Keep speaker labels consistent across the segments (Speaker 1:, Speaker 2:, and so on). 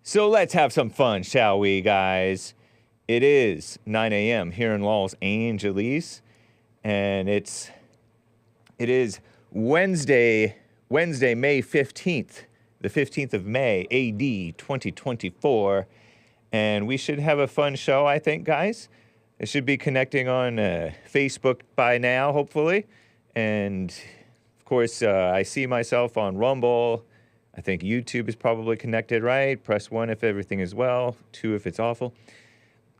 Speaker 1: So let's have some fun, shall we, guys? It is 9 a.m. here in Los Angeles, and it is Wednesday, May 15th, the 15th of May, AD 2024, and we should have a fun show, I think, guys. I should be connecting on Facebook by now, hopefully, and of course, I see myself on Rumble. I think YouTube is probably connected, right? Press 1 if everything is well, 2 if it's awful.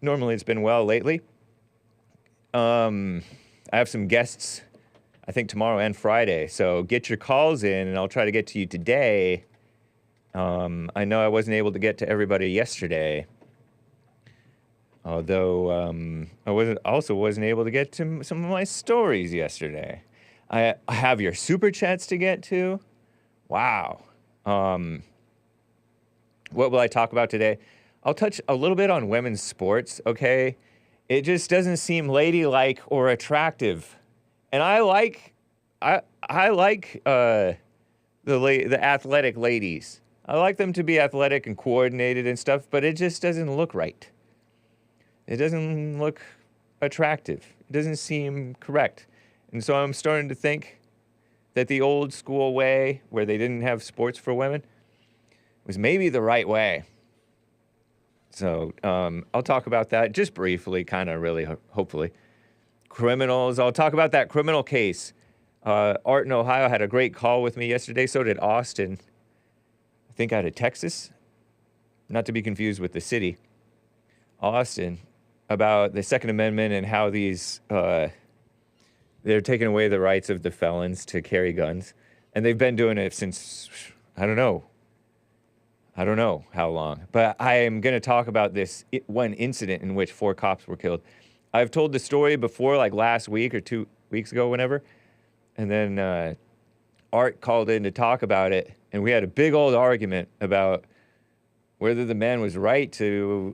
Speaker 1: Normally it's been well lately. I have some guests, I think tomorrow and Friday, so get your calls in and I'll try to get to you today. I know I wasn't able to get to everybody yesterday, although I wasn't able to get to some of my stories yesterday. I have your super chats to get to. Wow. What will I talk about today? I'll touch a little bit on women's sports, okay? It just doesn't seem ladylike or attractive. And I like the athletic ladies. I like them to be athletic and coordinated and stuff, but it just doesn't look right. It doesn't look attractive. It doesn't seem correct. And so I'm starting to think that the old school way, where they didn't have sports for women, was maybe the right way. So I'll talk about that just briefly, kind of really, hopefully. Criminals, I'll talk about that criminal case. Art in Ohio had a great call with me yesterday, so did Austin. I think out of Texas, not to be confused with the city. Austin, about the Second Amendment and how these... they're taking away the rights of the felons to carry guns. And they've been doing it since, I don't know how long. But I am going to talk about this one incident in which 4 cops were killed. I've told the story before, like last week or 2 weeks ago, whenever. And then Art called in to talk about it. And we had a big old argument about whether the man was right to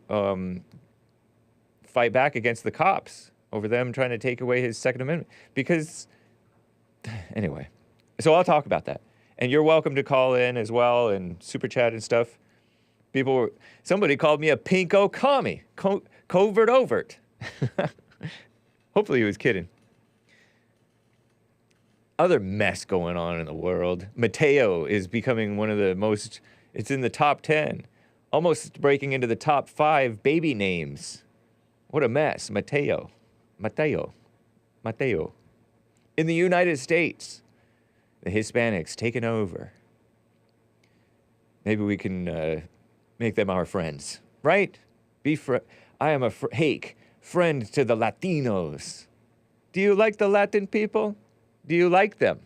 Speaker 1: fight back against the cops over them trying to take away his Second Amendment. Because, anyway, so I'll talk about that. And you're welcome to call in as well and super chat and stuff. Somebody called me a pinko commie, covert overt. Hopefully he was kidding. Other mess going on in the world. Mateo is becoming one of the most, it's in the top 10, almost breaking into the top 5 baby names. What a mess, Mateo. In the United States, the Hispanics taking over. Maybe we can make them our friends, right? I am a Hake, friend to the Latinos. Do you like the Latin people? Do you like them?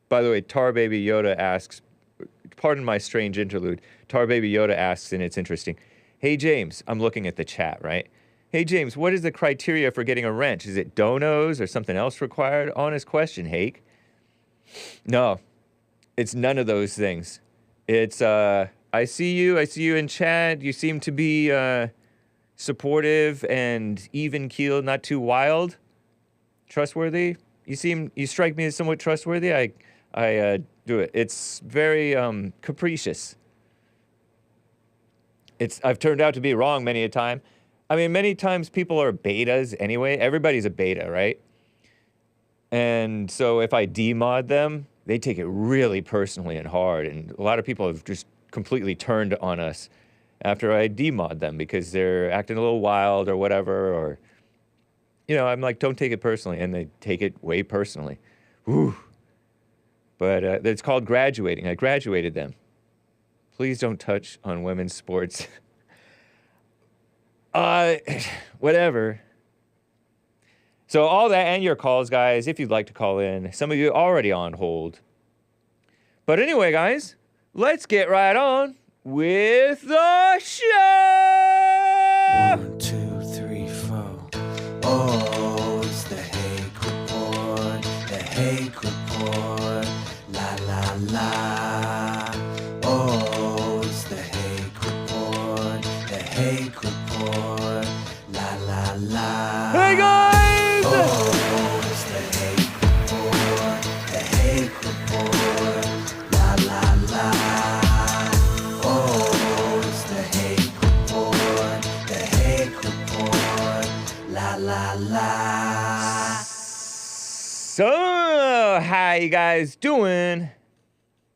Speaker 1: By the way, Tar Baby Yoda asks, pardon my strange interlude, Tar Baby Yoda asks, and it's interesting, hey, James, I'm looking at the chat, right? Hey, James, what is the criteria for getting a wrench? Is it donos or something else required? Honest question, Hake. No, it's none of those things. It's, I see you in chat. You seem to be supportive and even-keeled, not too wild, trustworthy. You strike me as somewhat trustworthy. I do it. It's very capricious. I've turned out to be wrong many a time. I mean, many times people are betas anyway. Everybody's a beta, right? And so if I demod them, they take it really personally and hard. And a lot of people have just completely turned on us after I demod them because they're acting a little wild or whatever. Or, you know, I'm like, don't take it personally. And they take it way personally. Whew. But it's called graduating. I graduated them. Please don't touch on women's sports. Whatever. So all that and your calls, guys, if you'd like to call in. Some of you already on hold. But anyway, guys, let's get right on with the show!
Speaker 2: 1, 2, 3, 4. Oh, it's the Hake Report. The Hake Report. La, la, la. Oh, it's the Hake Report. The Hake Report. La, la, la.
Speaker 1: Hey, guys!
Speaker 2: Oh, it's the Hake Report. The Hake Report. la.
Speaker 1: So, how you guys doing?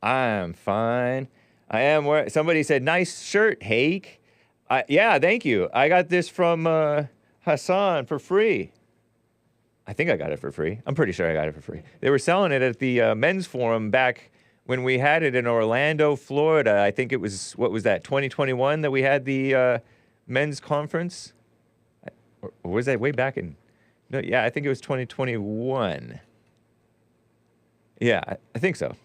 Speaker 1: I'm fine. I am wearing, somebody said, nice shirt, Hake. Yeah, thank you. I got this from Hassan for free. I think I got it for free. I'm pretty sure I got it for free. They were selling it at the men's forum back when we had it in Orlando, Florida. I think it was, what was that, 2021 that we had the men's conference? Or was that way back in, no, yeah, I think it was 2021. Yeah, I think so.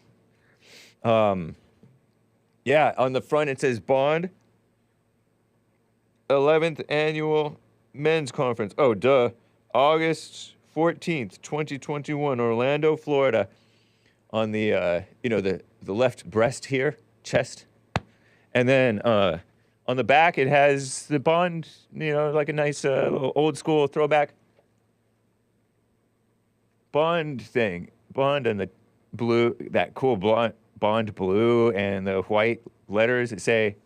Speaker 1: Yeah, on the front it says Bond, 11th Annual Men's Conference. Oh, duh. August 14th, 2021, Orlando, Florida. On the, the left breast here, chest. And then on the back it has the Bond, like a nice old school throwback Bond thing. Bond and the blue, that cool Bond blue and the white letters that say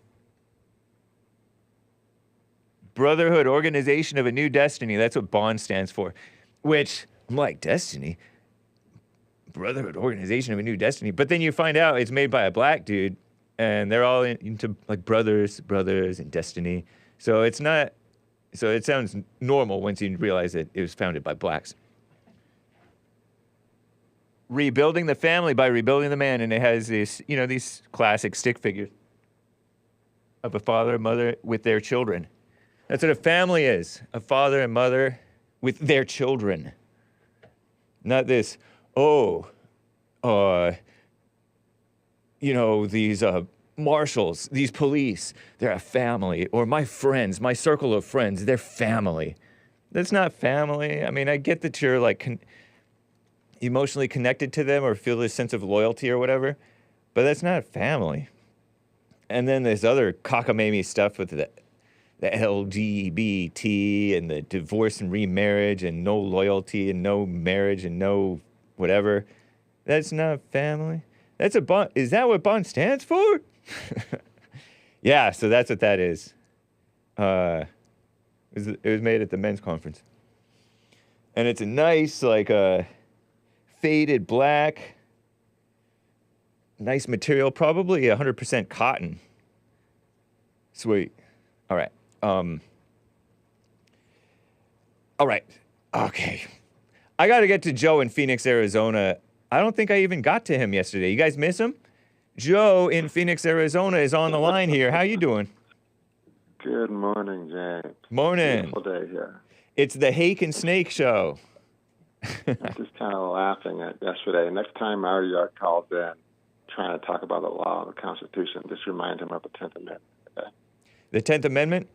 Speaker 1: Brotherhood Organization of a New Destiny. That's what Bond stands for. Which, I'm like, Destiny? Brotherhood Organization of a New Destiny. But then you find out it's made by a black dude, and they're all into, like, brothers, and destiny. So it's not, so it sounds normal once you realize that it was founded by blacks. Rebuilding the family by rebuilding the man, and it has this, these classic stick figures of a father and mother with their children. That's what a family is, a father and mother with their children. Not this, these marshals, these police, they're a family, or my friends, my circle of friends, they're family. That's not family. I mean, I get that you're like emotionally connected to them or feel this sense of loyalty or whatever, but that's not family. And then there's other cockamamie stuff with the LGBT and the divorce and remarriage and no loyalty and no marriage and no whatever. That's not family. That's a bond. Is that what bond stands for? Yeah, so that's what that is. It was made at the men's conference. And it's a nice, like, faded black, nice material, probably 100% cotton. Sweet. All right. All right. Okay. I got to get to Joe in Phoenix, Arizona. I don't think I even got to him yesterday. You guys miss him? Joe in Phoenix, Arizona is on the line here. How you doing?
Speaker 3: Good morning, James.
Speaker 1: Morning.
Speaker 3: Beautiful day here.
Speaker 1: It's the Hake and Snake show.
Speaker 3: I'm just kind of laughing at yesterday. Next time Mario calls in trying to talk about the law and the Constitution, just remind him of the 10th Amendment. Okay?
Speaker 1: The 10th Amendment?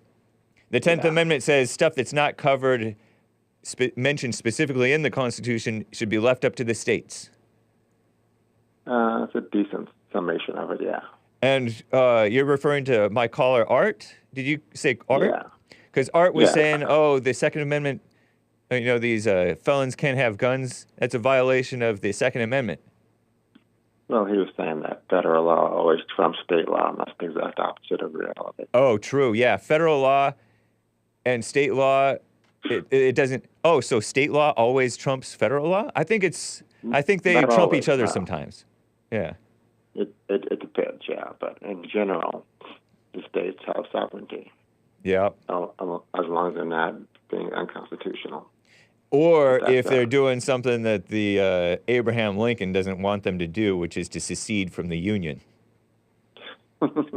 Speaker 1: The 10th Amendment says stuff that's not covered, mentioned specifically in the Constitution, should be left up to the states.
Speaker 3: It's a decent summation of it, yeah.
Speaker 1: And you're referring to my caller, Art? Did you say Art?
Speaker 3: Yeah.
Speaker 1: Because Art was saying, the Second Amendment, these felons can't have guns. That's a violation of the Second Amendment.
Speaker 3: Well, he was saying that federal law always trumps state law, and that's the exact opposite of reality.
Speaker 1: Oh, true, yeah. Federal law and state law, it doesn't... Oh, so state law always trumps federal law? I think they
Speaker 3: Not
Speaker 1: trump
Speaker 3: always,
Speaker 1: each other
Speaker 3: no.
Speaker 1: sometimes. Yeah.
Speaker 3: It depends, yeah. But in general, the states have sovereignty.
Speaker 1: Yeah.
Speaker 3: As long as they're not being unconstitutional.
Speaker 1: Or if they're doing something that the Abraham Lincoln doesn't want them to do, which is to secede from the Union.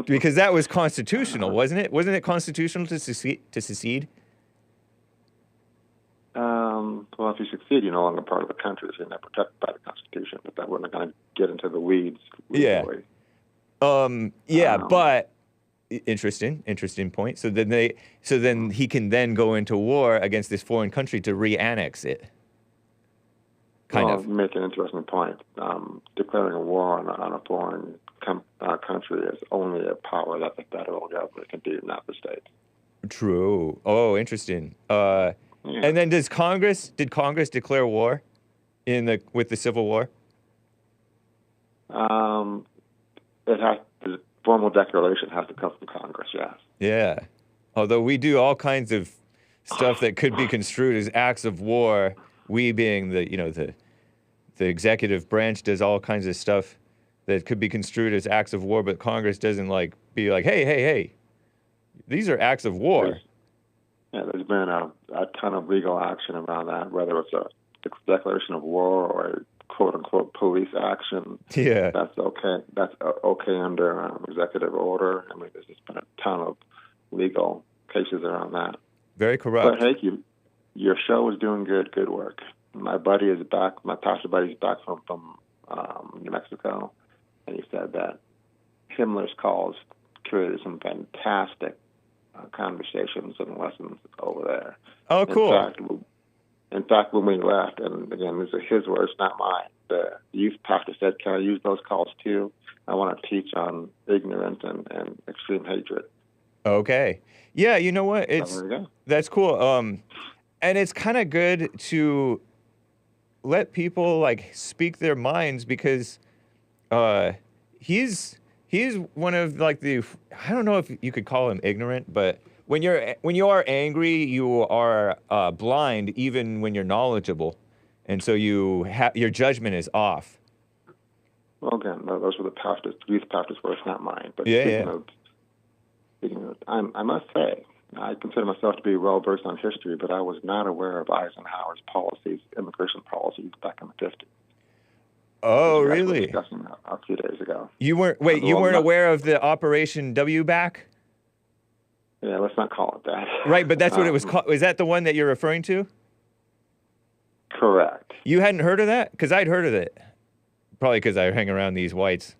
Speaker 1: Because that was constitutional, wasn't it? Wasn't it constitutional to secede?
Speaker 3: Well, if you succeed, you're no longer part of the country, so you're not protected by the Constitution. But that we're not going to get into the weeds.
Speaker 1: Yeah. But interesting point. So then he can then go into war against this foreign country to re-annex it. Kind of.
Speaker 3: Make an interesting point. Declaring a war on a foreign country is only a power that the federal government can do, not the state.
Speaker 1: True. Oh, interesting. And then did Congress declare war with the Civil War?
Speaker 3: The formal declaration has to come from Congress, yes.
Speaker 1: Yeah. Although we do all kinds of stuff that could be construed as acts of war. We being the executive branch does all kinds of stuff that could be construed as acts of war, but Congress doesn't be like, hey, these are acts of war.
Speaker 3: There's been a ton of legal action around that, whether it's a declaration of war or a quote-unquote police action.
Speaker 1: Yeah.
Speaker 3: That's okay. That's okay under executive order. I mean, there's just been a ton of legal cases around that.
Speaker 1: Very corrupt.
Speaker 3: But Hake, your show is doing good work. My buddy is back. My pastor buddy is back from New Mexico, and he said that Himlers calls created some fantastic conversations and lessons over there.
Speaker 1: Oh, cool.
Speaker 3: In fact, when we left, and again, these are his words, not mine, the youth pastor said, "Can I use those calls too? I want to teach on ignorance and extreme hatred."
Speaker 1: Okay. Yeah, you know what? That's cool. And it's kind of good to let people speak their minds, because he's one of I don't know if you could call him ignorant, but when you are angry, you are blind even when you're knowledgeable, and so your judgment is off.
Speaker 3: Well, again, those were the youth pastors' words, not mine. But speaking of, I must say, I consider myself to be well versed on history, but I was not aware of Eisenhower's immigration policies back in the 50s.
Speaker 1: Oh, really?
Speaker 3: We were discussing that a few days ago.
Speaker 1: You weren't aware of the Operation W back?
Speaker 3: Yeah, let's not call it that.
Speaker 1: Right, but that's what it was called. Is that the one that you're referring to?
Speaker 3: Correct.
Speaker 1: You hadn't heard of that? Because I'd heard of it. Probably because I hang around these whites.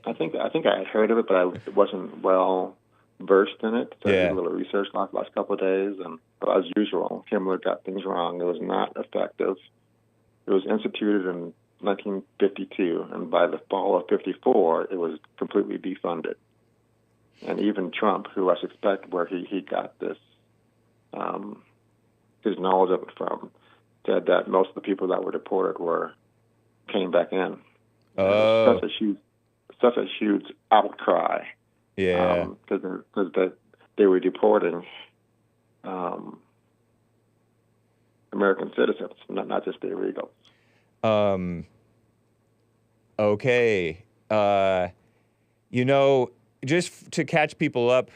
Speaker 3: I think I had heard of it, but I wasn't well versed in it. So I did a little research last couple of days, but as usual, Himmler got things wrong. It was not effective. It was instituted in 1952, and by the fall of 54, it was completely defunded. And even Trump, who I suspect where he got this, his knowledge of it from, said that most of the people that were deported came back in.
Speaker 1: Oh.
Speaker 3: Such a huge outcry.
Speaker 1: Yeah.
Speaker 3: Because they were deporting American citizens, not just the illegals.
Speaker 1: Okay. Just to catch people up,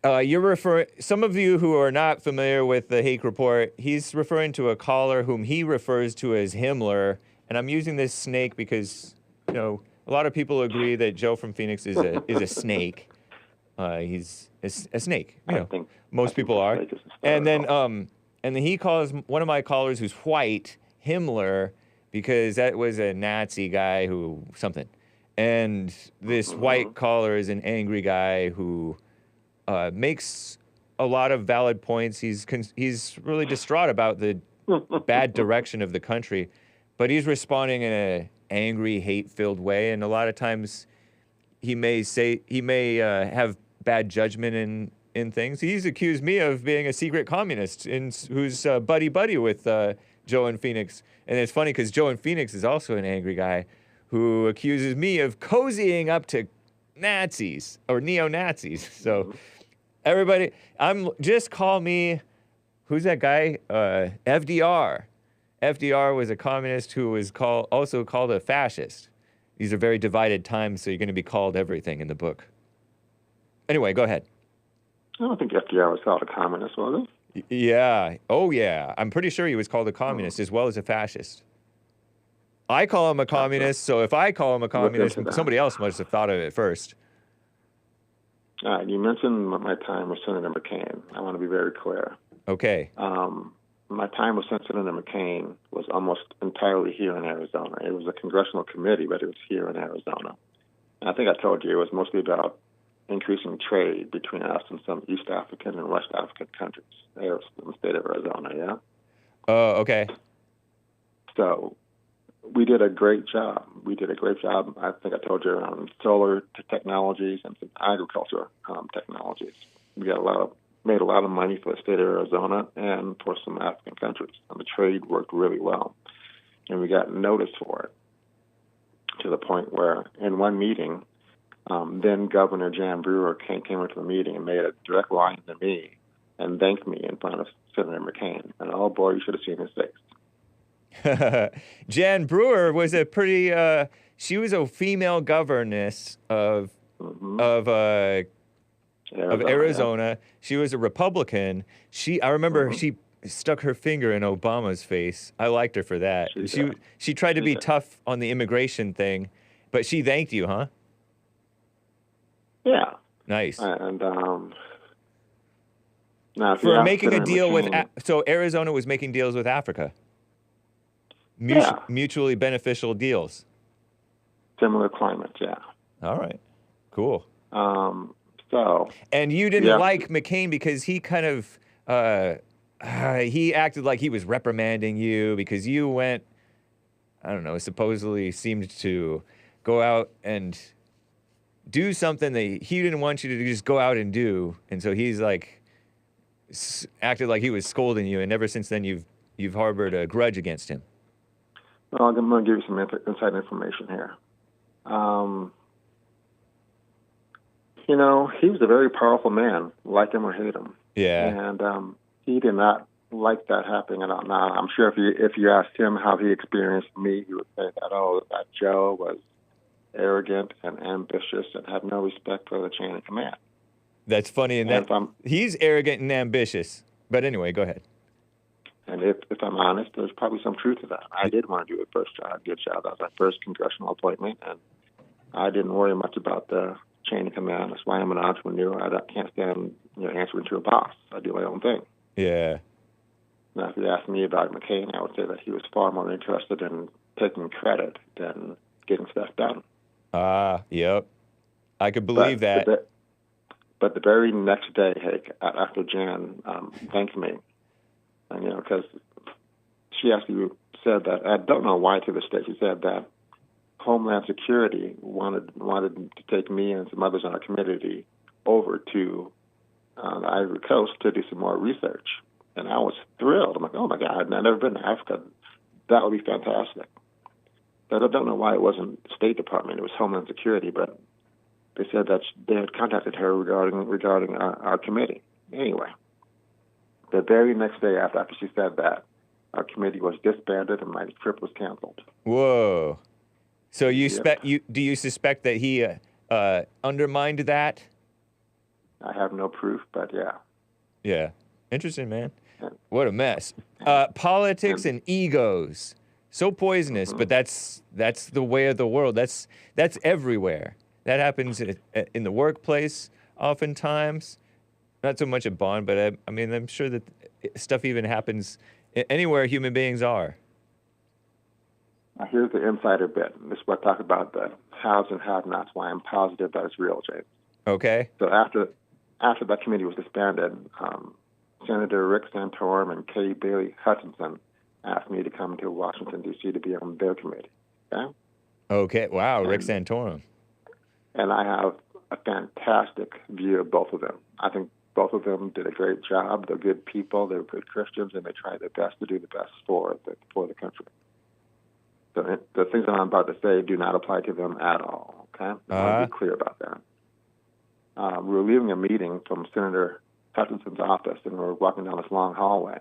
Speaker 1: you're referring, some of you who are not familiar with the Hake report, he's referring to a caller whom he refers to as Himmler, and I'm using this snake because, a lot of people agree that Joe from Phoenix is a snake. He's a snake. Most people are. And then he calls one of my callers who's white Himmler, because that was a Nazi guy something. And this white caller is an angry guy who makes a lot of valid points. He's really distraught about the bad direction of the country, but he's responding in an angry, hate-filled way. And a lot of times he may have bad judgment in things. He's accused me of being a secret communist who's buddy-buddy with Joe in Phoenix. And it's funny because Joe in Phoenix is also an angry guy who accuses me of cozying up to Nazis or neo-Nazis. So everybody, just call me, who's that guy? FDR. FDR was a communist who was also called a fascist. These are very divided times, so you're going to be called everything in the book. Anyway, go ahead.
Speaker 3: I don't think FDR was called a communist, was he?
Speaker 1: Yeah. Oh, yeah. I'm pretty sure he was called a communist as well as a fascist. I call him a communist, so if I call him a communist, somebody else must have thought of it first.
Speaker 3: All right. You mentioned my time with Senator McCain. I want to be very clear.
Speaker 1: Okay.
Speaker 3: My time with Senator McCain was almost entirely here in Arizona. It was a congressional committee, but it was here in Arizona. And I think I told you it was mostly about increasing trade between us and some East African and West African countries in the state of Arizona, yeah?
Speaker 1: Okay.
Speaker 3: So we did a great job. I think I told you, around solar technologies and some agriculture technologies. We made a lot of money for the state of Arizona and for some African countries. And the trade worked really well. And we got noticed for it to the point where in one meeting, then Governor Jan Brewer came into the meeting and made a direct line to me and thanked me in front of Senator McCain. And oh boy, you should have seen his face.
Speaker 1: Jan Brewer was a pretty. She was a female governess of Arizona. Yeah. She was a Republican. I remember she stuck her finger in Obama's face. I liked her for that. She tried to be tough on the immigration thing, but she thanked you, huh?
Speaker 3: Yeah.
Speaker 1: Nice.
Speaker 3: And now
Speaker 1: for making a deal with, so Arizona was making deals with Africa. Mutually beneficial deals.
Speaker 3: Similar climates, yeah.
Speaker 1: All right. Cool.
Speaker 3: So.
Speaker 1: And you didn't like McCain because he kind of, he acted like he was reprimanding you because you went, I don't know, supposedly seemed to go out and do something that he didn't want you to just go out and do. And so he's like, acted like he was scolding you. And ever since then, you've harbored a grudge against him.
Speaker 3: Well, I'm going to give you some inside information here. You know, he was a very powerful man, like him or hate him.
Speaker 1: Yeah.
Speaker 3: And he did not like that happening at all. Now, I'm sure if you asked him how he experienced me, he would say that Joe was arrogant and ambitious and had no respect for the chain of command.
Speaker 1: That's funny, and he's arrogant and ambitious. But anyway, go ahead.
Speaker 3: And if I'm honest, there's probably some truth to that. I did want to do a good job. That was my first congressional appointment, and I didn't worry much about the chain of command. That's why I'm an entrepreneur. I can't stand answering to a boss. I do my own thing.
Speaker 1: Yeah.
Speaker 3: Now, if you ask me about McCain, I would say that he was far more interested in taking credit than getting stuff done.
Speaker 1: Yep. I could believe that.
Speaker 3: But the very next day, Hake, after Jan thanked me, and because she actually said that, I don't know why to this day, she said that Homeland Security wanted to take me and some others on our committee over to the Ivory Coast to do some more research. And I was thrilled. I'm like, oh my God, I've never been to Africa. That would be fantastic. But I don't know why it wasn't State Department. It was Homeland Security, but they said that they had contacted her regarding our committee. Anyway, the very next day after she said that, our committee was disbanded and my trip was canceled.
Speaker 1: Whoa! So do you suspect that he undermined that?
Speaker 3: I have no proof, but yeah.
Speaker 1: Yeah, interesting, man. What a mess. Politics and egos. So poisonous, but that's the way of the world. That's everywhere. That happens in the workplace oftentimes. Not so much at Bond, but I mean, I'm sure that stuff even happens anywhere human beings are.
Speaker 3: Now, here's the insider bit. This is what I talk about the haves and have-nots, why I'm positive that it's real, James.
Speaker 1: Okay.
Speaker 3: So after that committee was disbanded, Senator Rick Santorum and Kay Bailey Hutchinson asked me to come to Washington, D.C. to be on their committee. Okay?
Speaker 1: Okay. Wow, Rick Santorum.
Speaker 3: And I have a fantastic view of both of them. I think both of them did a great job. They're good people. They're good Christians, and they try their best to do the best for the country. So the things that I'm about to say do not apply to them at all. Okay? I want to be clear about that. We were leaving a meeting from Senator Hutchinson's office, and we were walking down this long hallway.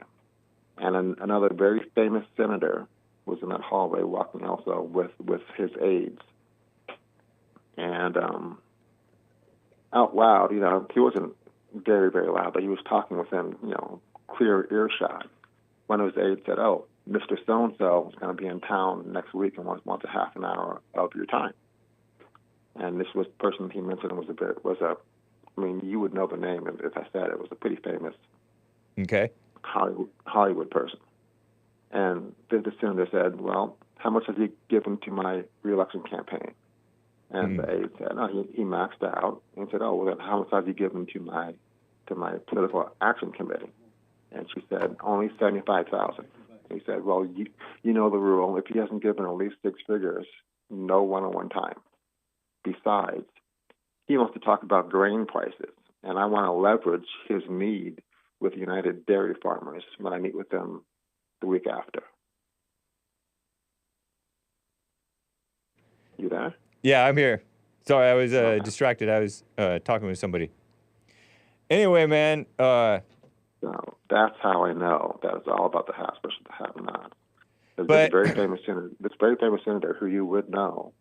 Speaker 3: And another very famous senator was in that hallway walking also with his aides. And out loud, he wasn't very, very loud, but he was talking within, clear earshot. One of his aides said, "Oh, Mr. So-and-so is going to be in town next week and wants a half an hour of your time." And this person he mentioned you would know the name if I said it. Was a pretty famous Hollywood person. And the senator said, "Well, how much has he given to my reelection campaign?" And the aide said, "No, he maxed out." And he said, "Oh, well, then how much has he given to my political action committee?" And she said, "Only $75,000. He said, "Well, you know the rule. If he hasn't given at least six figures, no one-on-one time. Besides, he wants to talk about grain prices, and I want to leverage his need with United Dairy Farmers when I meet with them the week after." You there?
Speaker 1: Yeah, I'm here. Sorry, I was distracted. I was talking with somebody. Anyway, man.
Speaker 3: So that's how I know that it's all about the haves versus the have-nots. There's
Speaker 1: But
Speaker 3: this very famous senator who you would know.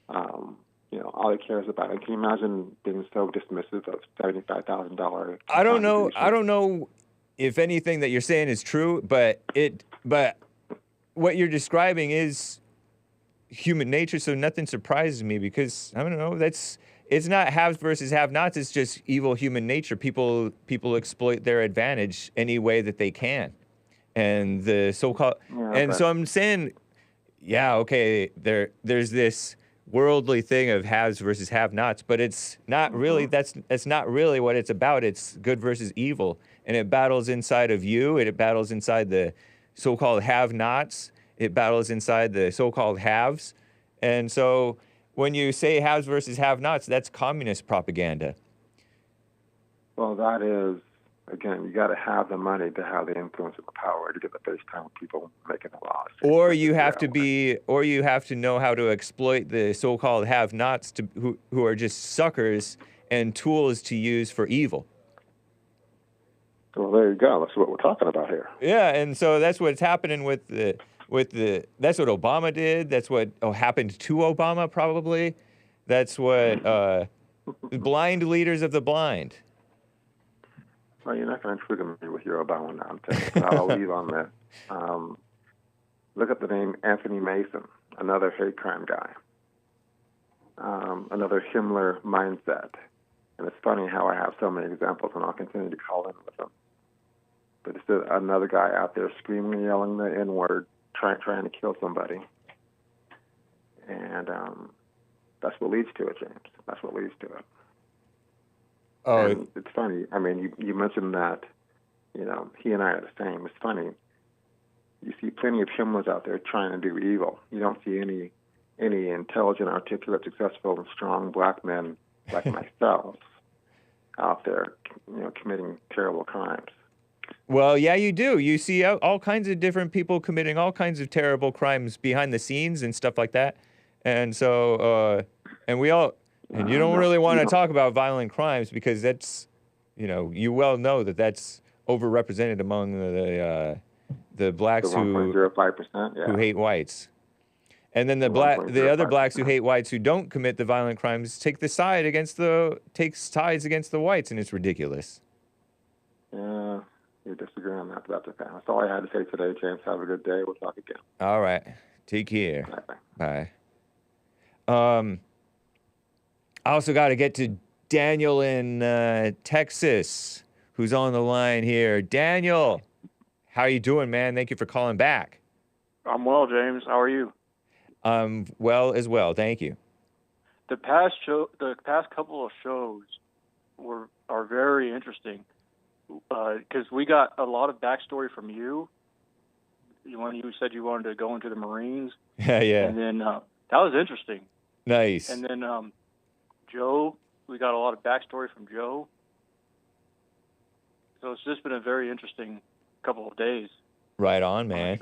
Speaker 3: All he cares about. And can you imagine being so dismissive of $75,000?
Speaker 1: I don't know if anything that you're saying is true, but what you're describing is human nature, so nothing surprises me because I don't know. It's not haves versus have-nots. It's just evil human nature. People exploit their advantage any way that they can, and the so-called. So I'm saying, yeah, okay. There's this worldly thing of haves versus have-nots, but it's not really. That's not really what it's about. It's good versus evil, and it battles inside of you. It battles inside the so-called have-nots. It battles inside the so-called haves, and so. When you say haves versus have-nots, that's communist propaganda.
Speaker 3: Well, that is, again, you got to have the money to have the influence and the power to get the face time with people making the laws.
Speaker 1: Or you have to know how to exploit the so-called have-nots who are just suckers and tools to use for evil.
Speaker 3: Well, there you go. That's what we're talking about here.
Speaker 1: Yeah, and so that's what's happening with the. That's what Obama did. That's what happened to Obama, probably. That's what blind leaders of the blind.
Speaker 3: Well, you're not going to trigger me with your Obama nonsense. I'll leave on this. Look up the name Anthony Mason, another hate crime guy, another Himmler mindset. And it's funny how I have so many examples, and I'll continue to call in with them. But it's another guy out there screaming and yelling the N-word, trying to kill somebody. And that's what leads to it, James. That's what leads to it.
Speaker 1: Oh,
Speaker 3: and it's funny. I mean, you mentioned that, he and I are the same. It's funny. You see plenty of Himlers out there trying to do evil. You don't see any intelligent, articulate, successful, and strong black men like myself out there, committing terrible crimes.
Speaker 1: Well, yeah, you do. You see all kinds of different people committing all kinds of terrible crimes behind the scenes and stuff like that. And so, and you don't really want to talk about violent crimes because that's, you well know that that's overrepresented among the blacks who hate whites. And then the other blacks who hate whites who don't commit the violent crimes takes sides against the whites, and it's ridiculous.
Speaker 3: Yeah. You disagree on that, but that's okay. That's all I had to say today, James. Have a good day. We'll talk again.
Speaker 1: All right. Take care.
Speaker 3: Bye.
Speaker 1: I also got to get to Daniel in Texas, who's on the line here. Daniel, how are you doing, man? Thank you for calling back.
Speaker 4: I'm well, James. How are you?
Speaker 1: Well as well. Thank you.
Speaker 4: The past couple of shows are very interesting. Because we got a lot of backstory from you when you said you wanted to go into the Marines.
Speaker 1: Yeah.
Speaker 4: And then that was interesting.
Speaker 1: Nice.
Speaker 4: And then Joe, we got a lot of backstory from Joe. So it's just been a very interesting couple of days.
Speaker 1: Right on, man.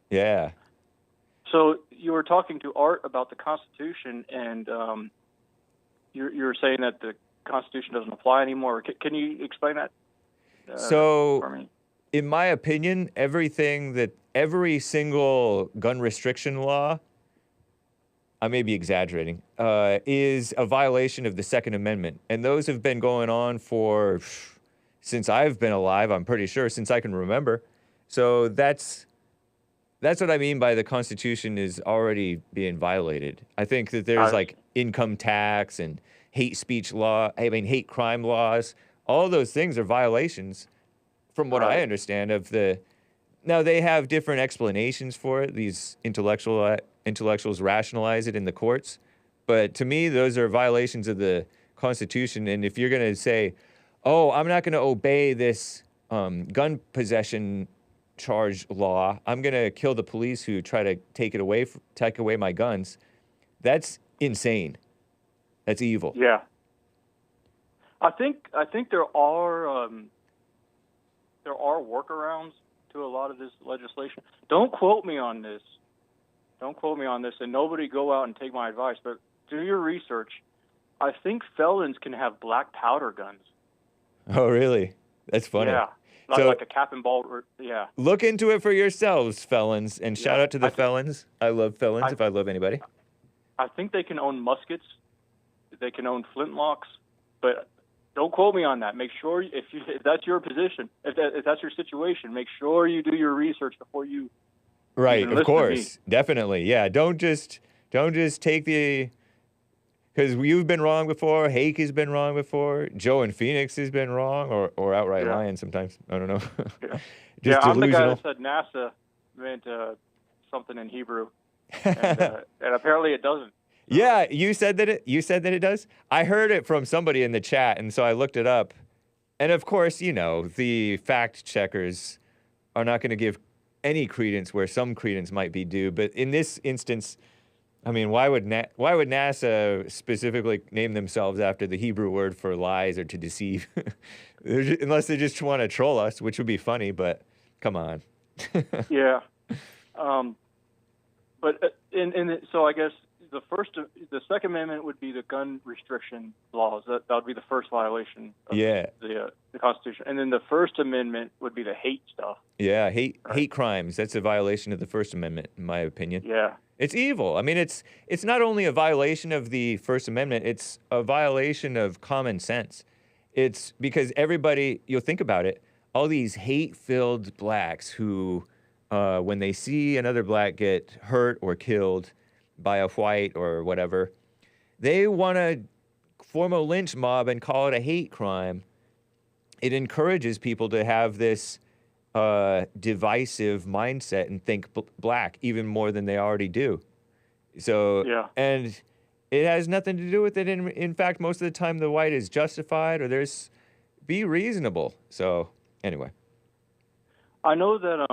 Speaker 1: Yeah.
Speaker 4: So you were talking to Art about the Constitution, and you're saying that the Constitution doesn't apply anymore. Can you explain that?
Speaker 1: So, in my opinion, every single gun restriction law, I may be exaggerating, is a violation of the Second Amendment. And those have been going on since I've been alive, I'm pretty sure, since I can remember. So that's what I mean by the Constitution is already being violated. I think that there's like income tax and hate crime laws. All those things are violations, from what I understand of the. Now they have different explanations for it. These intellectuals rationalize it in the courts, but to me, those are violations of the Constitution. And if you're going to say, "Oh, I'm not going to obey this gun possession charge law. I'm going to kill the police who try to take away my guns," that's insane. That's evil.
Speaker 4: Yeah. I think there are workarounds to a lot of this legislation. Don't quote me on this, and nobody go out and take my advice. But do your research. I think felons can have black powder guns.
Speaker 1: Oh, really? That's funny.
Speaker 4: Yeah,
Speaker 1: So,
Speaker 4: like a cap and ball. Yeah.
Speaker 1: look into it for yourselves, felons, and shout out to the felons. I love felons if I love anybody.
Speaker 4: I think they can own muskets. They can own flintlocks, but don't quote me on that. Make sure if that's your position, if that's your situation, make sure you do your research before you.
Speaker 1: Right, of course, definitely, yeah. Don't just take the, because you've been wrong before. Hake has been wrong before. Joe and Phoenix has been wrong, or outright lying sometimes. I don't know.
Speaker 4: Yeah,
Speaker 1: Just
Speaker 4: I'm the guy
Speaker 1: delusional.
Speaker 4: that said NASA meant something in Hebrew, and apparently it doesn't.
Speaker 1: Yeah, you said that it does. I heard it from somebody in the chat, and so I looked it up. And of course, the fact checkers are not going to give any credence where some credence might be due. But in this instance, I mean, why would NASA specifically name themselves after the Hebrew word for lies or to deceive? Unless they just want to troll us, which would be funny, but come on.
Speaker 4: Yeah. But so I guess the Second Amendment would be the gun restriction laws. That would be the first violation of the Constitution. And then the First Amendment would be the hate stuff.
Speaker 1: Yeah, hate crimes. That's a violation of the First Amendment, in my opinion.
Speaker 4: Yeah.
Speaker 1: It's evil. I mean, it's not only a violation of the First Amendment, it's a violation of common sense. It's because everybody, you'll think about it, all these hate-filled blacks who, when they see another black get hurt or killed by a white or whatever, they want to form a lynch mob and call it a hate crime. It encourages people to have this divisive mindset and think black even more than they already do. So, and it has nothing to do with it. In fact, most of the time the white is justified, or be reasonable. So, anyway.
Speaker 4: I know that,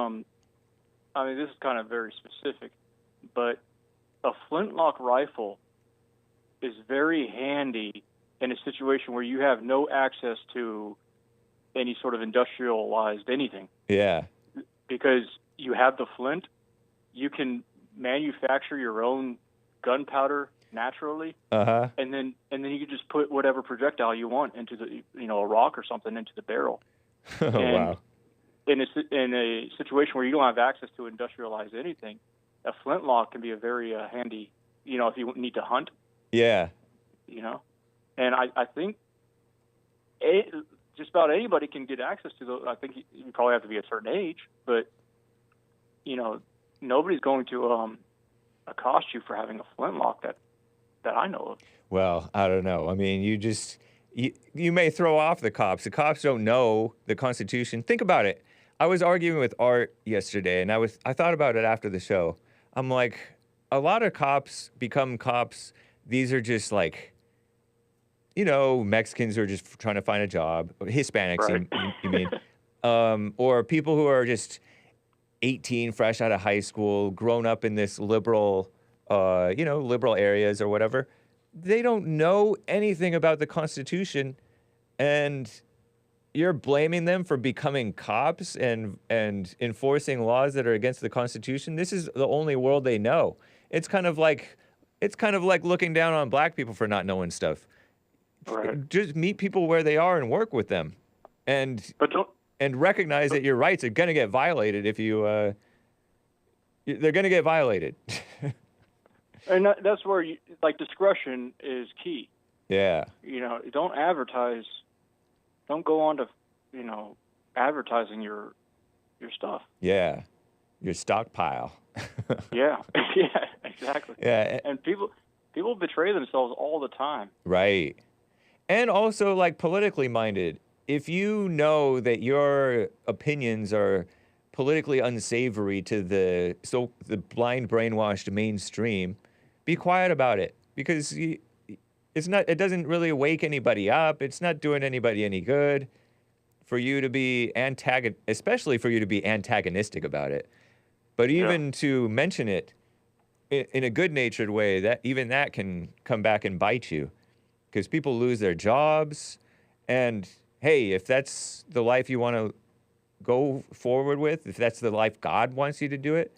Speaker 4: I mean, this is kind of very specific, but a flintlock rifle is very handy in a situation where you have no access to any sort of industrialized anything.
Speaker 1: Yeah.
Speaker 4: Because you have the flint, you can manufacture your own gunpowder naturally, and then you can just put whatever projectile you want into the a rock or something into the barrel.
Speaker 1: Wow.
Speaker 4: In a situation where you don't have access to industrialize anything, a flintlock can be a very handy, if you need to hunt.
Speaker 1: Yeah.
Speaker 4: And I think just about anybody can get access to those. I think you probably have to be a certain age, but nobody's going to accost you for having a flintlock that I know of. Well,
Speaker 1: I don't know. I mean, you may throw off the cops. The cops don't know the Constitution. Think about it. I was arguing with Art yesterday, and I thought about it after the show. I'm like, a lot of cops become cops. These are just like, Mexicans who are just trying to find a job, Hispanics, right. you mean, or people who are just 18, fresh out of high school, grown up in this liberal areas or whatever. They don't know anything about the Constitution, and you're blaming them for becoming cops and enforcing laws that are against the Constitution. This is the only world they know. It's kind of like looking down on black people for not knowing stuff. Right. Just meet people where they are and work with them, and recognize that your rights are going to get violated if you. They're going to get violated.
Speaker 4: And that's where discretion is key.
Speaker 1: Yeah.
Speaker 4: Don't advertise. Don't go on to, advertising your stuff.
Speaker 1: Yeah. Your stockpile.
Speaker 4: Yeah. Yeah. Exactly.
Speaker 1: Yeah.
Speaker 4: And people betray themselves all the time.
Speaker 1: Right. And also, politically minded. If you know that your opinions are politically unsavory to the blind, brainwashed mainstream, be quiet about it, because it doesn't really wake anybody up. It's not doing anybody any good for you to be especially for you to be antagonistic about it. But even to mention it in a good-natured way, that can come back and bite you, because people lose their jobs. And hey, if that's the life you want to go forward with, if that's the life God wants you to do it,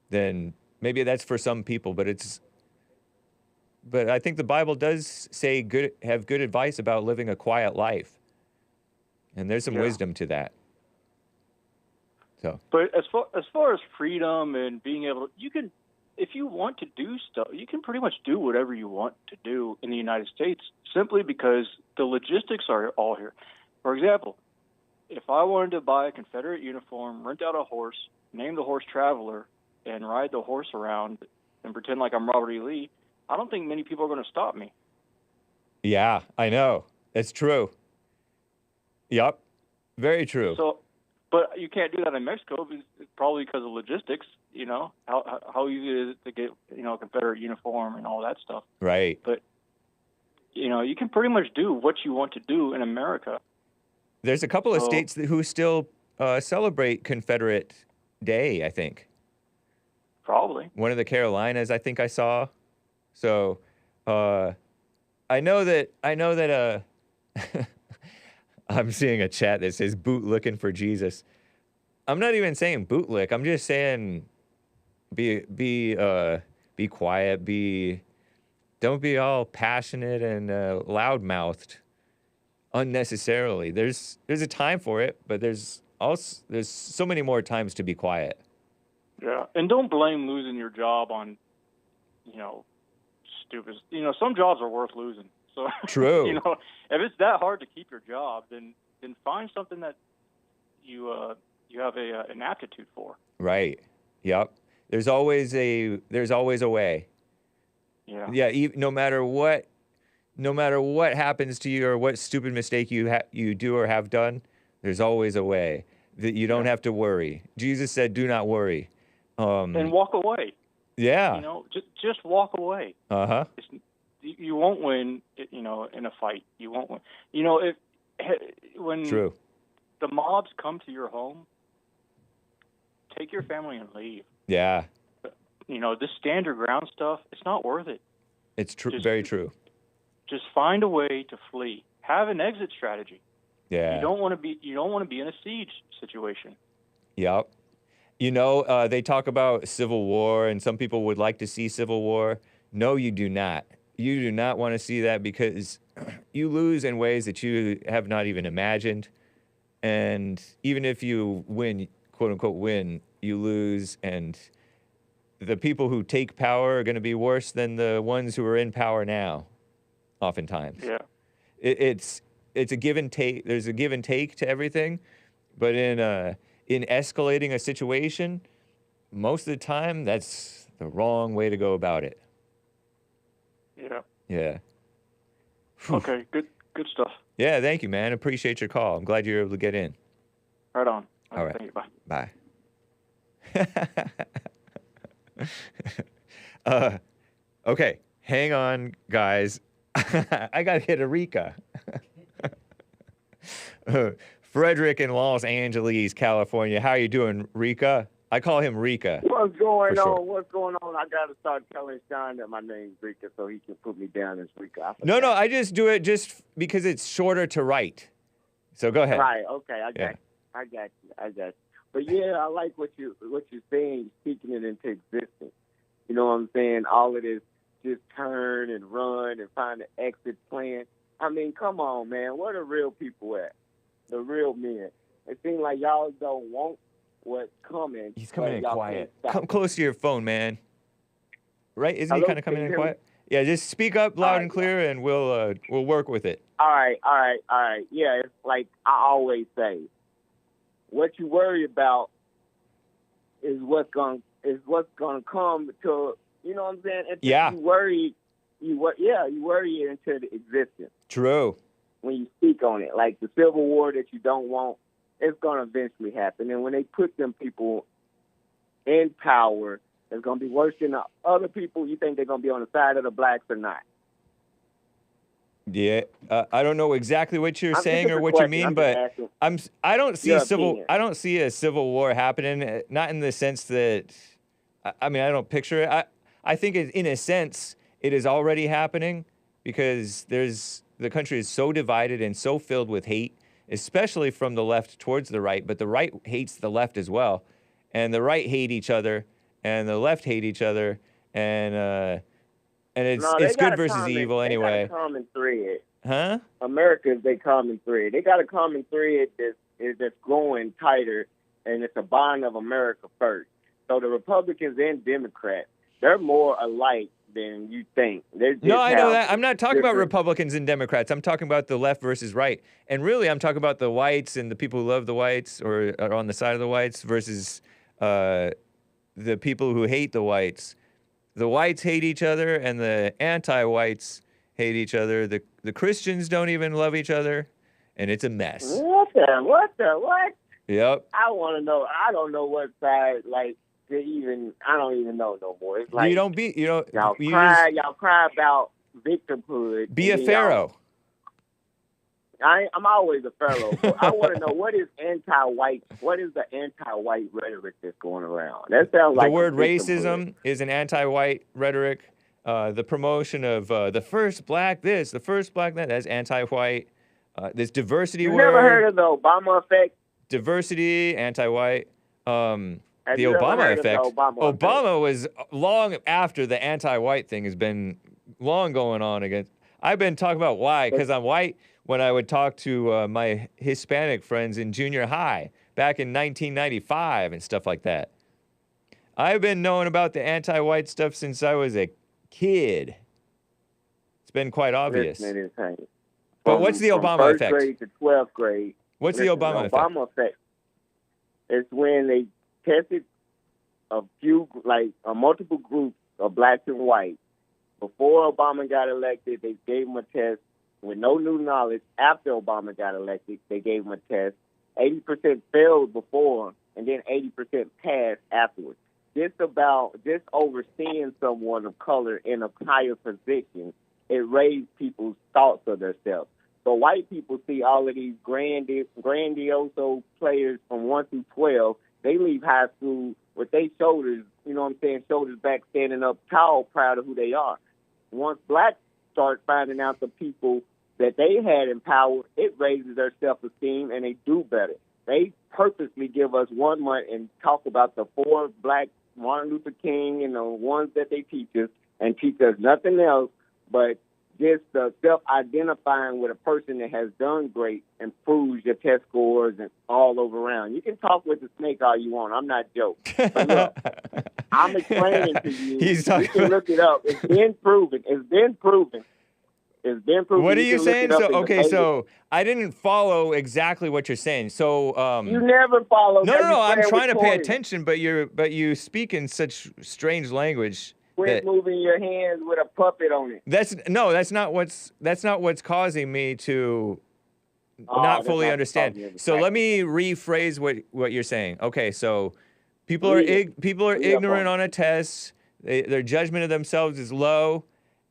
Speaker 1: then maybe that's for some people, but But I think the Bible does say have good advice about living a quiet life. And there's some wisdom to that. So.
Speaker 4: But as far as freedom and being able to, you can, if you want to do stuff, you can pretty much do whatever you want to do in the United States simply because the logistics are all here. For example, if I wanted to buy a Confederate uniform, rent out a horse, name the horse Traveler, and ride the horse around and pretend like I'm Robert E. Lee, I don't think many people are going to stop me.
Speaker 1: Yeah, I know. It's true. Yep. Very true.
Speaker 4: So, but you can't do that in Mexico, probably because of logistics, you know, how easy it is to get, you know, a Confederate uniform and all that stuff.
Speaker 1: Right.
Speaker 4: But, you know, you can pretty much do what you want to do in America.
Speaker 1: There's a couple of states who still celebrate Confederate Day, I think.
Speaker 4: Probably.
Speaker 1: One of the Carolinas, I think I saw. So, I know that I'm seeing a chat that says bootlicking for Jesus. I'm not even saying bootlick. I'm just saying be quiet, don't be all passionate and loudmouthed unnecessarily. There's a time for it, but there's so many more times to be quiet.
Speaker 4: Yeah, and don't blame losing your job on, you know, stupid. You know, some jobs are worth losing. So
Speaker 1: true.
Speaker 4: You know, if it's that hard to keep your job, then find something that you have an aptitude for.
Speaker 1: Right. Yep. There's always a way.
Speaker 4: Yeah.
Speaker 1: Yeah. No matter what happens to you or what stupid mistake you do or have done, there's always a way that you don't have to worry. Jesus said, "Do not worry."
Speaker 4: And walk away.
Speaker 1: Yeah.
Speaker 4: You know, just walk away.
Speaker 1: Uh-huh.
Speaker 4: You won't win, you know, in a fight. You won't win. You know, when
Speaker 1: True.
Speaker 4: the mobs come to your home, take your family and leave.
Speaker 1: Yeah.
Speaker 4: You know, this stand your ground stuff, it's not worth it.
Speaker 1: It's true. Very true.
Speaker 4: Just find a way to flee. Have an exit strategy.
Speaker 1: Yeah.
Speaker 4: You don't want to be in a siege situation.
Speaker 1: Yep. You know, they talk about civil war, and some people would like to see civil war. No, you do not. You do not want to see that because you lose in ways that you have not even imagined. And even if you win, quote unquote, win, you lose. And the people who take power are going to be worse than the ones who are in power now, oftentimes.
Speaker 4: Yeah.
Speaker 1: It's a give and take. There's a give and take to everything. But in escalating a situation, most of the time, that's the wrong way to go about it.
Speaker 4: Yeah.
Speaker 1: Yeah.
Speaker 4: Okay, good stuff.
Speaker 1: Yeah, thank you, man. Appreciate your call. I'm glad you were able to get in.
Speaker 4: Right on.
Speaker 1: All right.
Speaker 4: Thank you. Bye.
Speaker 1: Bye. Okay, hang on, guys. I got to hit a Rika. Frederick in Los Angeles, California. How you doing, Rika? I call him Rika.
Speaker 5: What's going on?
Speaker 1: Sure.
Speaker 5: What's going on? I got to start telling Sean that my name's Rika so he can put me down as Rika.
Speaker 1: No, I just do it just because it's shorter to write. So go ahead.
Speaker 5: Right, okay, I got you. But yeah, I like what you're saying, speaking it into existence. You know what I'm saying? All of this just turn and run and find an exit plan. I mean, come on, man. Where the real people at? The real men. It seems like y'all don't want what's coming.
Speaker 1: He's coming in quiet. Come close to your phone, man. Right? Isn't he kind of coming in quiet? Yeah, just speak up loud and clear, and we'll work with it.
Speaker 5: All right. Yeah, it's like I always say, what you worry about is what's gonna come to. You know what I'm saying? You worry it into the existence.
Speaker 1: True.
Speaker 5: When you speak on it, like the Civil War that you don't want, it's going to eventually happen. And when they put them people in power, it's going to be worse than the other people. You think they're going to be on the side of the blacks or not?
Speaker 1: Yeah, I don't know exactly what you're saying or what you mean, but I don't see a civil war happening. Not in the sense that, I mean, I don't picture it. I think in a sense it is already happening because the country is so divided and so filled with hate, especially from the left towards the right, but the right hates the left as well. And the right hate each other, and the left hate each other, and And it's
Speaker 5: No, they
Speaker 1: it's
Speaker 5: got
Speaker 1: good
Speaker 5: a
Speaker 1: versus
Speaker 5: common,
Speaker 1: evil
Speaker 5: they
Speaker 1: anyway.
Speaker 5: got a common thread.
Speaker 1: Huh?
Speaker 5: America is their common thread. They got a common thread that's growing tighter, and it's a bond of America first. So the Republicans and Democrats, they're more alike than you think.
Speaker 1: No, I know that. I'm not talking about Republicans and Democrats. I'm talking about the left versus right. And really, I'm talking about the whites and the people who love the whites or are on the side of the whites versus the people who hate the whites. The whites hate each other, and the anti-whites hate each other. The Christians don't even love each other, and it's a mess.
Speaker 5: What?
Speaker 1: Yep.
Speaker 5: I want to know. I don't know what side, like, I don't even know no more. It's like, y'all cry about victimhood.
Speaker 1: Be a pharaoh.
Speaker 5: I'm always a pharaoh, but I want to know what is the anti-white rhetoric that's going around? That sounds like
Speaker 1: the word racism is an anti-white rhetoric. The promotion of the first black this, the first black that, that's anti-white. This diversity word.
Speaker 5: You never heard of the Obama effect?
Speaker 1: Diversity, anti-white. The
Speaker 5: you
Speaker 1: Obama
Speaker 5: heard of the
Speaker 1: effect.
Speaker 5: Obama
Speaker 1: was long after the anti-white thing has been long going on against. I've been talking about why, because I'm white. When I would talk to my Hispanic friends in junior high back in 1995 and stuff like that. I've been knowing about the anti-white stuff since I was a kid. It's been quite obvious. But what's the Obama effect?
Speaker 5: From 1st grade to 12th grade.
Speaker 1: What's the Obama effect?
Speaker 5: Obama effect is when they tested multiple groups of blacks and whites. Before Obama got elected, they gave him a test with no new knowledge. After Obama got elected, they gave him a test. 80% failed before, and then 80% passed afterwards. Just overseeing someone of color in a higher position, it raised people's thoughts of themselves. So white people see all of these grandioso players from 1 through 12. They leave high school with their shoulders, shoulders back, standing up tall, proud of who they are. Once blacks start finding out the people that they had in power, it raises their self-esteem, and they do better. They purposely give us 1 month and talk about the 4 black Martin Luther King and the ones that they teach us, and teach us nothing else but just self-identifying with a person that has done great, improves your test scores and all over around. You can talk with the snake all you want. I'm not joking. But look, I'm explaining to you. You can look it up. It's been proven.
Speaker 1: What are you saying? So I didn't follow exactly what you're saying. So
Speaker 5: you never follow.
Speaker 1: No. I'm trying to pay attention, but you speak in such strange language.
Speaker 5: Quit moving your hands with a puppet on it.
Speaker 1: That's not what's causing me to not fully understand. So let me rephrase what you're saying. Okay, so people are ignorant on a test. Their judgment of themselves is low.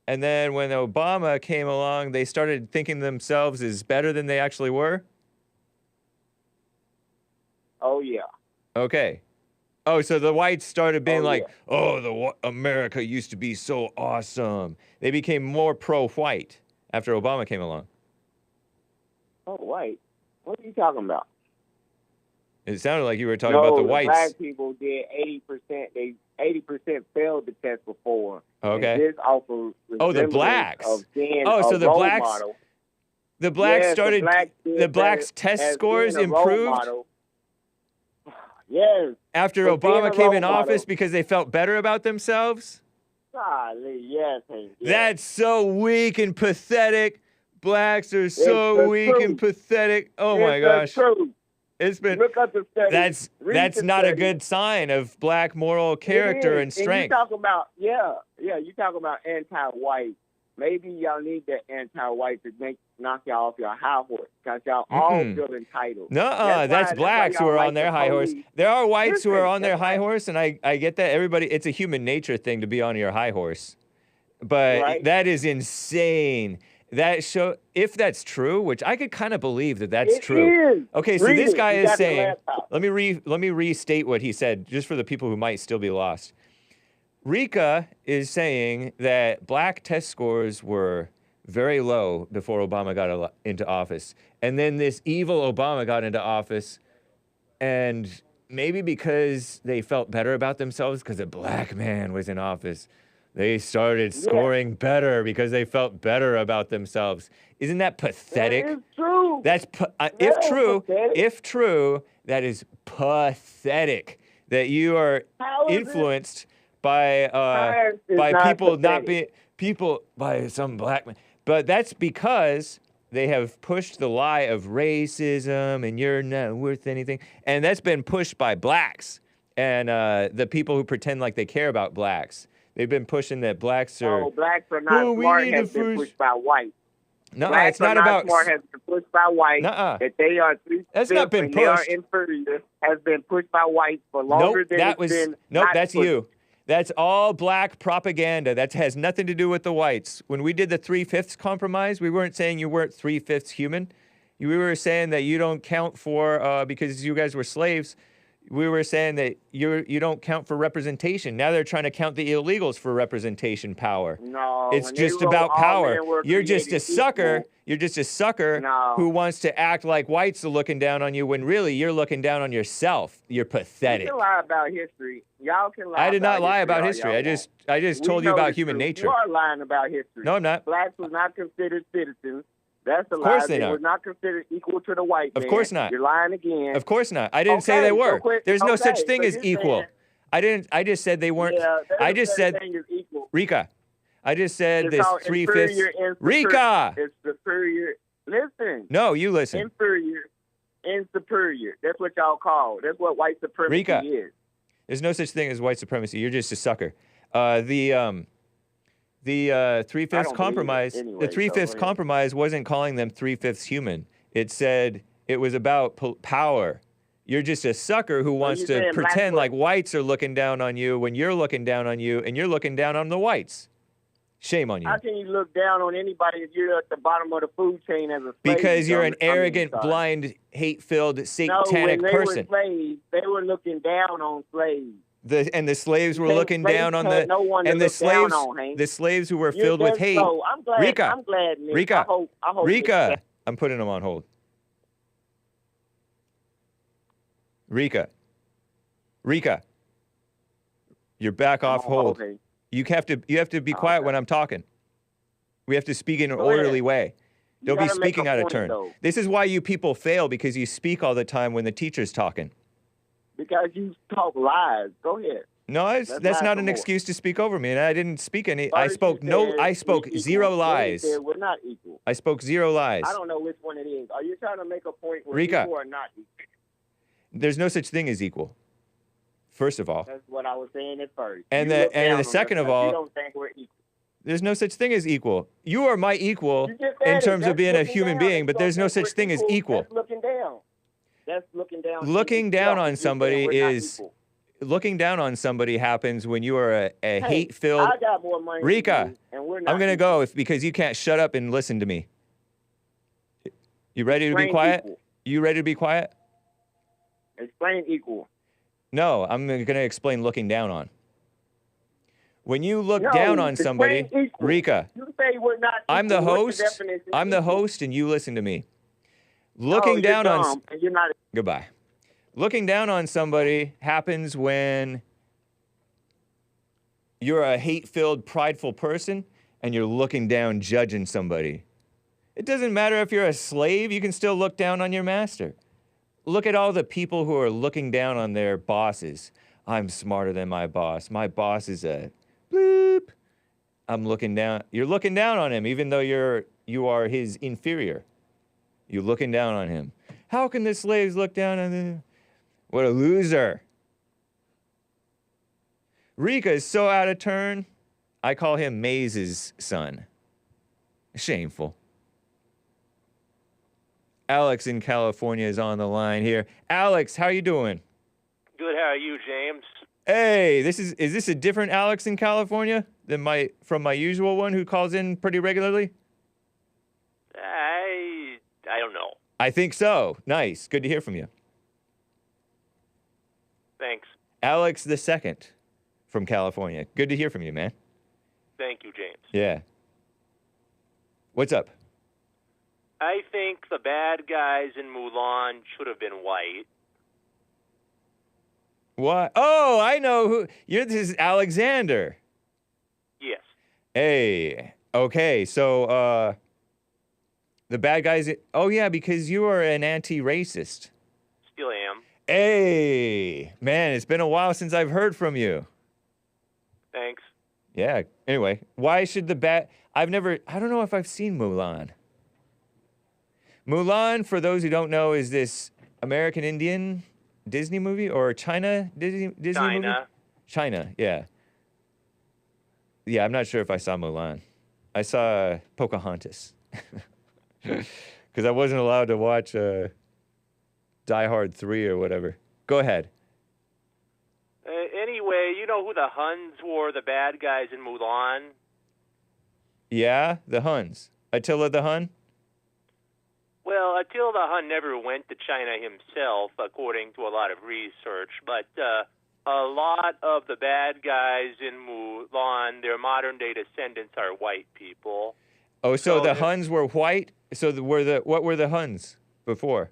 Speaker 1: And then when Obama came along, they started thinking themselves as better than they actually were?
Speaker 5: Oh, yeah.
Speaker 1: Okay. Oh, so the whites started being America used to be so awesome. They became more pro-white after Obama came along.
Speaker 5: Oh, white? What are you talking about?
Speaker 1: It sounded like you were talking about the whites.
Speaker 5: Black people did 80%. 80% failed the test before.
Speaker 1: Okay.
Speaker 5: And this also
Speaker 1: the blacks.
Speaker 5: So
Speaker 1: the blacks.
Speaker 5: Model.
Speaker 1: The blacks started. The blacks' test scores improved.
Speaker 5: Yes.
Speaker 1: After Obama came in office because they felt better about themselves.
Speaker 5: Yes.
Speaker 1: That's so weak and pathetic. Blacks are so weak and pathetic. Oh my gosh. It's been.
Speaker 5: Look up the study.
Speaker 1: That's not a good sign of black moral character and strength.
Speaker 5: And you talk about you talk about anti-white. Maybe y'all need that anti-white to knock y'all off your high horse, because y'all all feel entitled.
Speaker 1: That's blacks who are on their high horse. There are whites who are on their high horse, and I get that. Everybody, it's a human nature thing to be on your high horse. But that is insane. If that's true, which I could kind of believe that's true.
Speaker 5: Is.
Speaker 1: Okay, so this guy is saying, let me restate what he said, just for the people who might still be lost. Rika is saying that black test scores were very low before Obama got into office. And then this evil Obama got into office, and maybe because they felt better about themselves because a black man was in office, They started scoring better because they felt better about themselves. Isn't that pathetic?
Speaker 5: That is true.
Speaker 1: That's if true, that is pathetic. That you are influenced by people not being by some black man. But that's because they have pushed the lie of racism and you're not worth anything, and that's been pushed by blacks and the people who pretend like they care about blacks. They've been pushing that blacks are.
Speaker 5: No, blacks are not smart. Has been pushed by whites.
Speaker 1: No,
Speaker 5: blacks
Speaker 1: it's not
Speaker 5: are
Speaker 1: about.
Speaker 5: Smart has been pushed by whites. That they are
Speaker 1: That's not been pushed.
Speaker 5: They are inferior. Has been pushed by whites for longer than it's been.
Speaker 1: Nope, that's pushed. You. That's all black propaganda. That has nothing to do with the whites. When we did the 3/5 compromise, we weren't saying you weren't 3/5 human. We were saying that you don't count for because you guys were slaves. We were saying that you don't count for representation. Now they're trying to count the illegals for representation power.
Speaker 5: No,
Speaker 1: it's just about power. You're just a sucker. You're just a sucker who wants to act like whites are looking down on you when really you're looking down on yourself. You're pathetic.
Speaker 5: You can lie about history. Y'all can lie.
Speaker 1: I did not lie about history. I just told you about human nature.
Speaker 5: You are lying about history.
Speaker 1: No, I'm not.
Speaker 5: Blacks was not considered citizens. That's a lie. They were not considered equal to the white man.
Speaker 1: Of course not.
Speaker 5: You're lying again.
Speaker 1: Of course not. I didn't say they were. There's no such thing as equal. I just said they weren't. I just said Rika. I just said this 3/5. Rika.
Speaker 5: It's superior. Listen.
Speaker 1: No, you listen.
Speaker 5: Inferior and superior. That's what y'all call. That's what white supremacy is.
Speaker 1: There's no such thing as white supremacy. You're just a sucker. The 3/5 compromise.
Speaker 5: Anyway,
Speaker 1: the 3/5 compromise wasn't calling them 3/5 human. It said it was about power. You're just a sucker who wants to pretend like whites are looking down on you when you're looking down on you and you're looking down on the whites. Shame on you.
Speaker 5: How can you look down on anybody if you're at the bottom of the food chain as a slave?
Speaker 1: Because you're an arrogant, blind, hate-filled, satanic person.
Speaker 5: Were slaves, they were looking down on slaves.
Speaker 1: The slaves were looking down on the the slaves who were filled with hate.
Speaker 5: So I'm glad.
Speaker 1: Rika,
Speaker 5: I'm glad, Nick.
Speaker 1: Rika,
Speaker 5: I hope
Speaker 1: Rika. I'm putting them on hold. Rika, you're back off hold.
Speaker 5: Okay.
Speaker 1: You have to be quiet when I'm talking. We have to speak in an orderly way. Don't be speaking out of turn. This is why you people fail, because you speak all the time when the teacher's talking.
Speaker 5: Because you talk lies. Go ahead.
Speaker 1: No, that's not an excuse to speak over me, and I didn't speak any. I spoke zero lies.
Speaker 5: We're not equal.
Speaker 1: I spoke zero lies.
Speaker 5: I don't know which one it is. Are you trying to make a point where
Speaker 1: Rika,
Speaker 5: people are not equal?
Speaker 1: There's no such thing as equal. First of all.
Speaker 5: That's what I was saying at first.
Speaker 1: And the second of all,
Speaker 5: you don't think we're equal.
Speaker 1: There's no such thing as equal. You are my equal in terms of being a human being, but there's no such thing as equal.
Speaker 5: That's looking down. That's looking down.
Speaker 1: Looking down on somebody is looking down on somebody happens when you are a hate-filled.
Speaker 5: I got more money.
Speaker 1: Rika,
Speaker 5: and we're not
Speaker 1: I'm gonna go because you can't shut up and listen to me. You ready to be quiet? You ready to be quiet?
Speaker 5: Explain equal.
Speaker 1: No, I'm going to explain looking down on. When you look down on somebody, Rika,
Speaker 5: you say we're not equal.
Speaker 1: I'm the host. I'm the host, and you listen to me. Looking down on.
Speaker 5: You're not.
Speaker 1: Goodbye. Looking down on somebody happens when you're a hate-filled, prideful person, and you're looking down, judging somebody. It doesn't matter if you're a slave. You can still look down on your master. Look at all the people who are looking down on their bosses. I'm smarter than my boss. My boss is a bloop. I'm looking down. You're looking down on him, even though you are his inferior. You're looking down on him. How can the slaves look down on him? What a loser. Rika is so out of turn. I call him Maze's son. Shameful. Alex in California is on the line here. Alex, how you doing?
Speaker 6: Good. How are you, James?
Speaker 1: Hey, is this a different Alex in California than from my usual one who calls in pretty regularly?
Speaker 6: I don't know.
Speaker 1: I think so. Nice. Good to hear from you.
Speaker 6: Thanks.
Speaker 1: Alex the second from California. Good to hear from you, man.
Speaker 6: Thank you, James.
Speaker 1: Yeah. What's up?
Speaker 6: I think the bad guys in Mulan should have been white.
Speaker 1: What? Oh, I know who. This is Alexander.
Speaker 6: Yeah.
Speaker 1: Hey, okay, so, the bad guys... Oh, yeah, because you are an anti-racist.
Speaker 6: Still am.
Speaker 1: Hey, man, it's been a while since I've heard from you.
Speaker 6: Thanks.
Speaker 1: Yeah, anyway, why should the bad... I don't know if I've seen Mulan. Mulan, for those who don't know, is this American Indian Disney movie or China Disney movie? China, yeah. Yeah, I'm not sure if I saw Mulan. I saw Pocahontas. Because I wasn't allowed to watch Die Hard 3 or whatever. Go ahead.
Speaker 6: Anyway, you know who the Huns were, the bad guys in Mulan?
Speaker 1: Yeah, the Huns. Attila the Hun?
Speaker 6: Well, Attila the Hun never went to China himself, according to a lot of research, but a lot of the bad guys in Mulan, their modern-day descendants are white people.
Speaker 1: Oh, so the Huns were white? So what were the Huns before?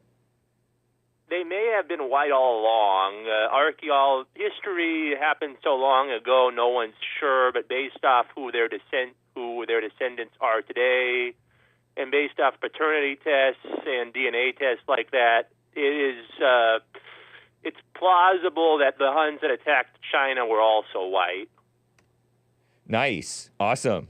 Speaker 6: They may have been white all along. History happened so long ago, no one's sure, but based off who their descendants are today, and based off paternity tests and DNA tests like that, it's plausible that the Huns that attacked China were also white.
Speaker 1: Nice. Awesome.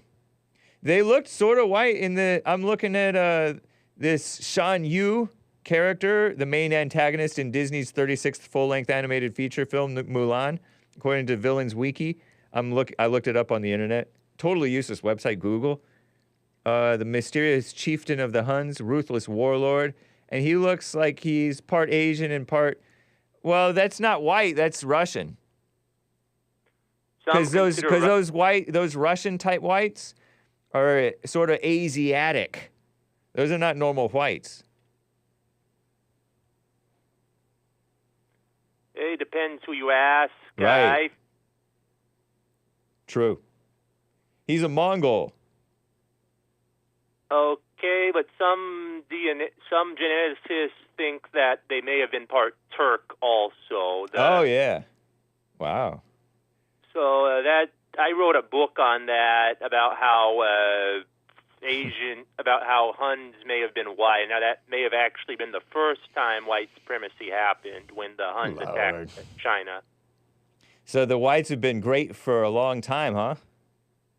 Speaker 1: They looked sort of white I'm looking at this Shan Yu character, the main antagonist in Disney's 36th full-length animated feature film, Mulan, according to Villains Wiki. I looked it up on the internet. Totally useless website, Google. The mysterious chieftain of the Huns, ruthless warlord, and he looks like he's part Asian and part... Well, that's not white, that's Russian. Because those Russian-type whites are sort of Asiatic. Those are not normal whites.
Speaker 6: It depends who you ask.
Speaker 1: Right. True. He's a Mongol.
Speaker 6: Okay, but some geneticists think that they may have been part Turk also.
Speaker 1: Oh, yeah. Wow.
Speaker 6: So I wrote a book on that about how Huns may have been white. Now, that may have actually been the first time white supremacy happened, when the Huns attacked China.
Speaker 1: So the whites have been great for a long time, huh?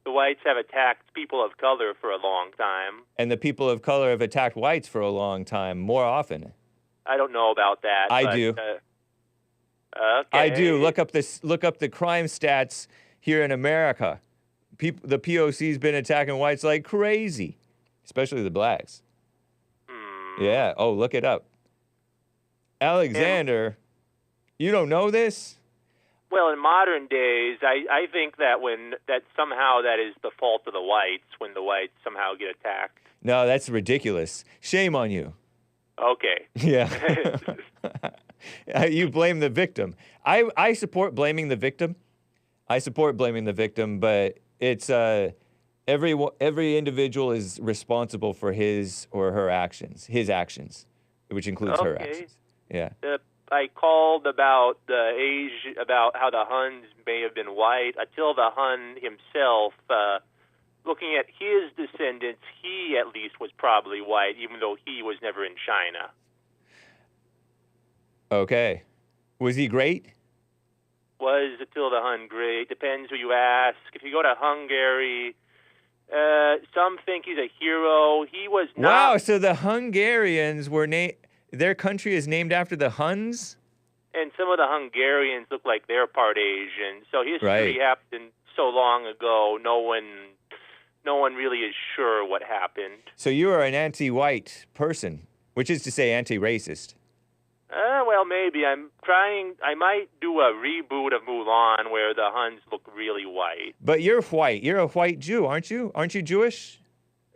Speaker 6: The whites have attacked people of color for a long time.
Speaker 1: And the people of color have attacked whites for a long time, more often.
Speaker 6: I don't know about that.
Speaker 1: I do.
Speaker 6: Okay.
Speaker 1: I do. Look up the crime stats here in America. The POC's been attacking whites like crazy, especially the blacks. Yeah. Oh, look it up. Alexander, you don't know this?
Speaker 6: Well, in modern days, I think that somehow that is the fault of the whites when the whites somehow get attacked.
Speaker 1: No, that's ridiculous. Shame on you.
Speaker 6: Okay.
Speaker 1: Yeah. You blame the victim. I support blaming the victim. But it's every individual is responsible for his or her actions, which includes her actions. Yeah.
Speaker 6: I called about about how the Huns may have been white. Attila the Hun himself, looking at his descendants, he at least was probably white, even though he was never in China.
Speaker 1: Okay. Was he great?
Speaker 6: Was Attila the Hun great? Depends who you ask. If you go to Hungary, some think he's a hero. He was not.
Speaker 1: Wow, so the Hungarians were their country is named after the Huns?
Speaker 6: And some of the Hungarians look like they're part Asian. So history happened so long ago, no one really is sure what happened.
Speaker 1: So you are an anti-white person, which is to say anti-racist.
Speaker 6: Well, maybe. I might do a reboot of Mulan where the Huns look really white.
Speaker 1: But you're white. You're a white Jew, aren't you? Aren't you Jewish?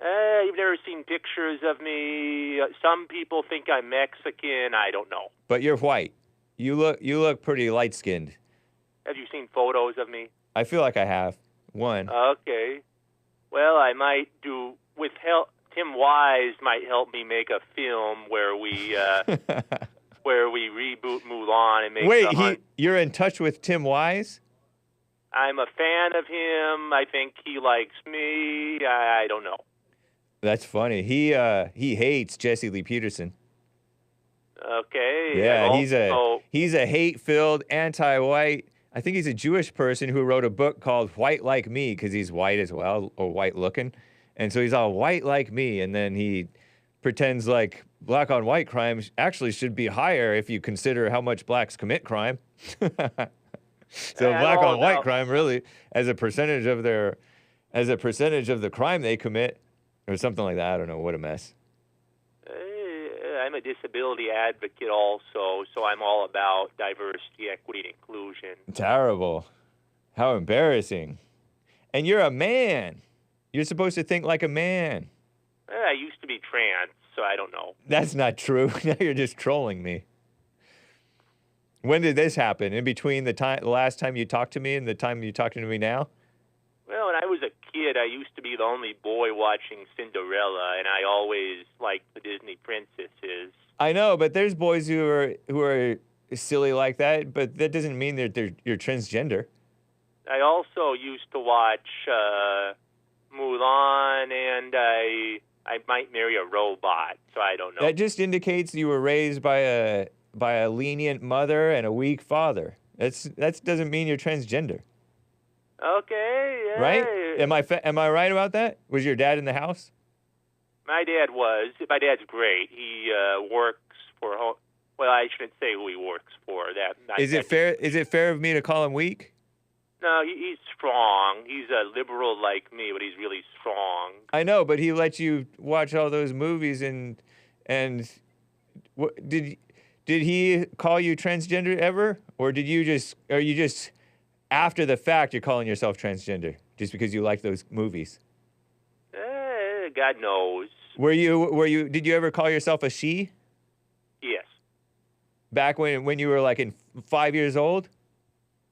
Speaker 6: You've never seen pictures of me. Some people think I'm Mexican. I don't know.
Speaker 1: But you're white. You look pretty light-skinned.
Speaker 6: Have you seen photos of me?
Speaker 1: I feel like I have. One.
Speaker 6: Okay. Well, I might do, with help, Tim Wise might help me make a film where we reboot Mulan and make
Speaker 1: Wait, you're in touch with Tim Wise?
Speaker 6: I'm a fan of him. I think he likes me. I don't know.
Speaker 1: That's funny. He hates Jesse Lee Peterson.
Speaker 6: Okay.
Speaker 1: Yeah, he's a hate-filled, anti-white. I think he's a Jewish person who wrote a book called White Like Me because he's white as well, or white-looking. And so he's all white like me, and then he pretends like black-on-white crime actually should be higher if you consider how much blacks commit crime. So black-on-white crime really, as a percentage of the crime they commit, or something like that. I don't know. What a mess.
Speaker 6: I'm a disability advocate also, so I'm all about diversity, equity, and inclusion.
Speaker 1: Terrible. How embarrassing. And you're a man. You're supposed to think like a man.
Speaker 6: I used to be trans, so I don't know.
Speaker 1: That's not true. Now you're just trolling me. When did this happen? In between the last time you talked to me and the time you're talking to me now?
Speaker 6: Well, when I was a kid, I used to be the only boy watching Cinderella, and I always liked the Disney princesses.
Speaker 1: I know, but there's boys who are silly like that, but that doesn't mean that you're transgender.
Speaker 6: I also used to watch Mulan, and I might marry a robot, so I don't know.
Speaker 1: That just indicates you were raised by a lenient mother and a weak father. That doesn't mean you're transgender.
Speaker 6: Okay, yeah.
Speaker 1: Right? Am I right about that? Was your dad in the house?
Speaker 6: My dad's great. He works for, well, I shouldn't say who he works for. Is it
Speaker 1: fair of me to call him weak?
Speaker 6: No, he's strong. He's a liberal like me, but he's really strong.
Speaker 1: I know, but he let you watch all those movies and did he call you transgender ever? Or are you just after the fact you're calling yourself transgender just because you like those movies?
Speaker 6: God knows.
Speaker 1: Did you ever call yourself a she?
Speaker 6: Yes.
Speaker 1: Back when you were like 5 years old?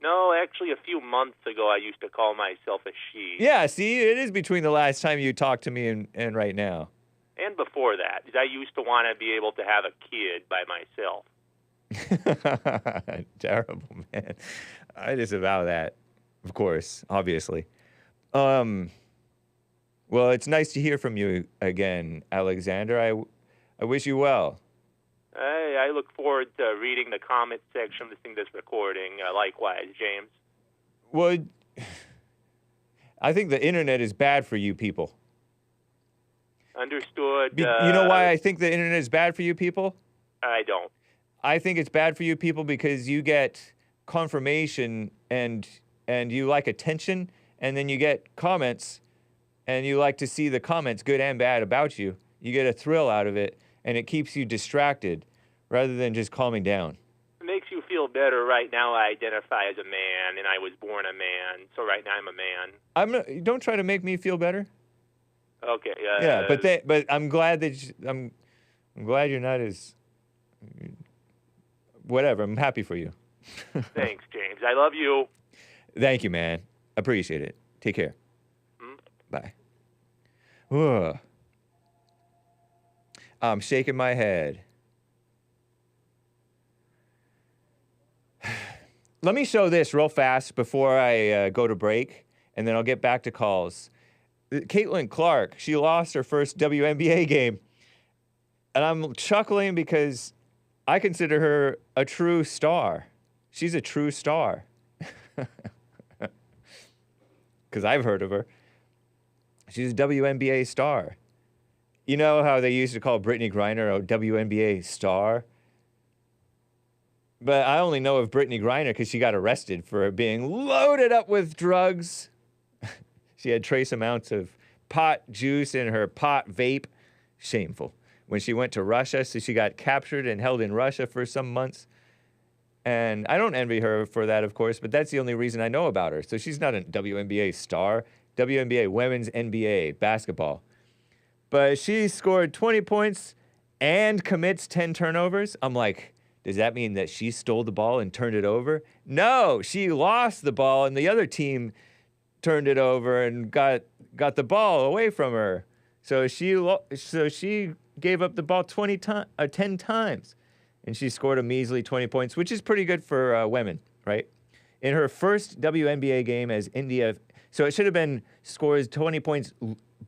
Speaker 6: No, actually a few months ago I used to call myself a she.
Speaker 1: Yeah, see, it is between the last time you talked to me and right now.
Speaker 6: And before that, I used to want to be able to have a kid by myself.
Speaker 1: Terrible, man. I disavow that, of course, obviously. Well, it's nice to hear from you again, Alexander. I wish you well.
Speaker 6: I look forward to reading the comment section, listening to this recording. Likewise, James.
Speaker 1: Well, I think the internet is bad for you people.
Speaker 6: Understood.
Speaker 1: You know why I think the internet is bad for you people?
Speaker 6: I don't.
Speaker 1: I think it's bad for you people because you get confirmation and you like attention, and then you get comments, and you like to see the comments, good and bad, about you. You get a thrill out of it, and it keeps you distracted rather than just calming down.
Speaker 6: It makes you feel better. Right now I identify as a man, and I was born a man, so right now I'm a man.
Speaker 1: Don't try to make me feel better.
Speaker 6: Okay.
Speaker 1: Yeah, but I'm glad that I'm glad you're not as whatever. I'm happy for you.
Speaker 6: Thanks, James. I love you.
Speaker 1: Thank you, man. Appreciate it. Take care. Bye. Ugh. I'm shaking my head. Let me show this real fast before I go to break, and then I'll get back to calls. Caitlin Clark, she lost her first WNBA game. And I'm chuckling because I consider her a true star. She's a true star. Because I've heard of her. She's a WNBA star. You know how they used to call Brittany Griner a WNBA star? But I only know of Brittany Griner because she got arrested for being loaded up with drugs. She had trace amounts of pot juice in her pot vape. Shameful. When she went to Russia, so she got captured and held in Russia for some months. And I don't envy her for that, of course, but that's the only reason I know about her. So she's not a WNBA star. WNBA, Women's NBA, basketball. But she scored 20 points and commits 10 turnovers. I'm like, does that mean that she stole the ball and turned it over? No, she lost the ball and the other team turned it over and got the ball away from her. So she gave up the ball 10 times. And she scored a measly 20 points, which is pretty good for women, right? In her first WNBA game as India, so it should have been scores 20 points,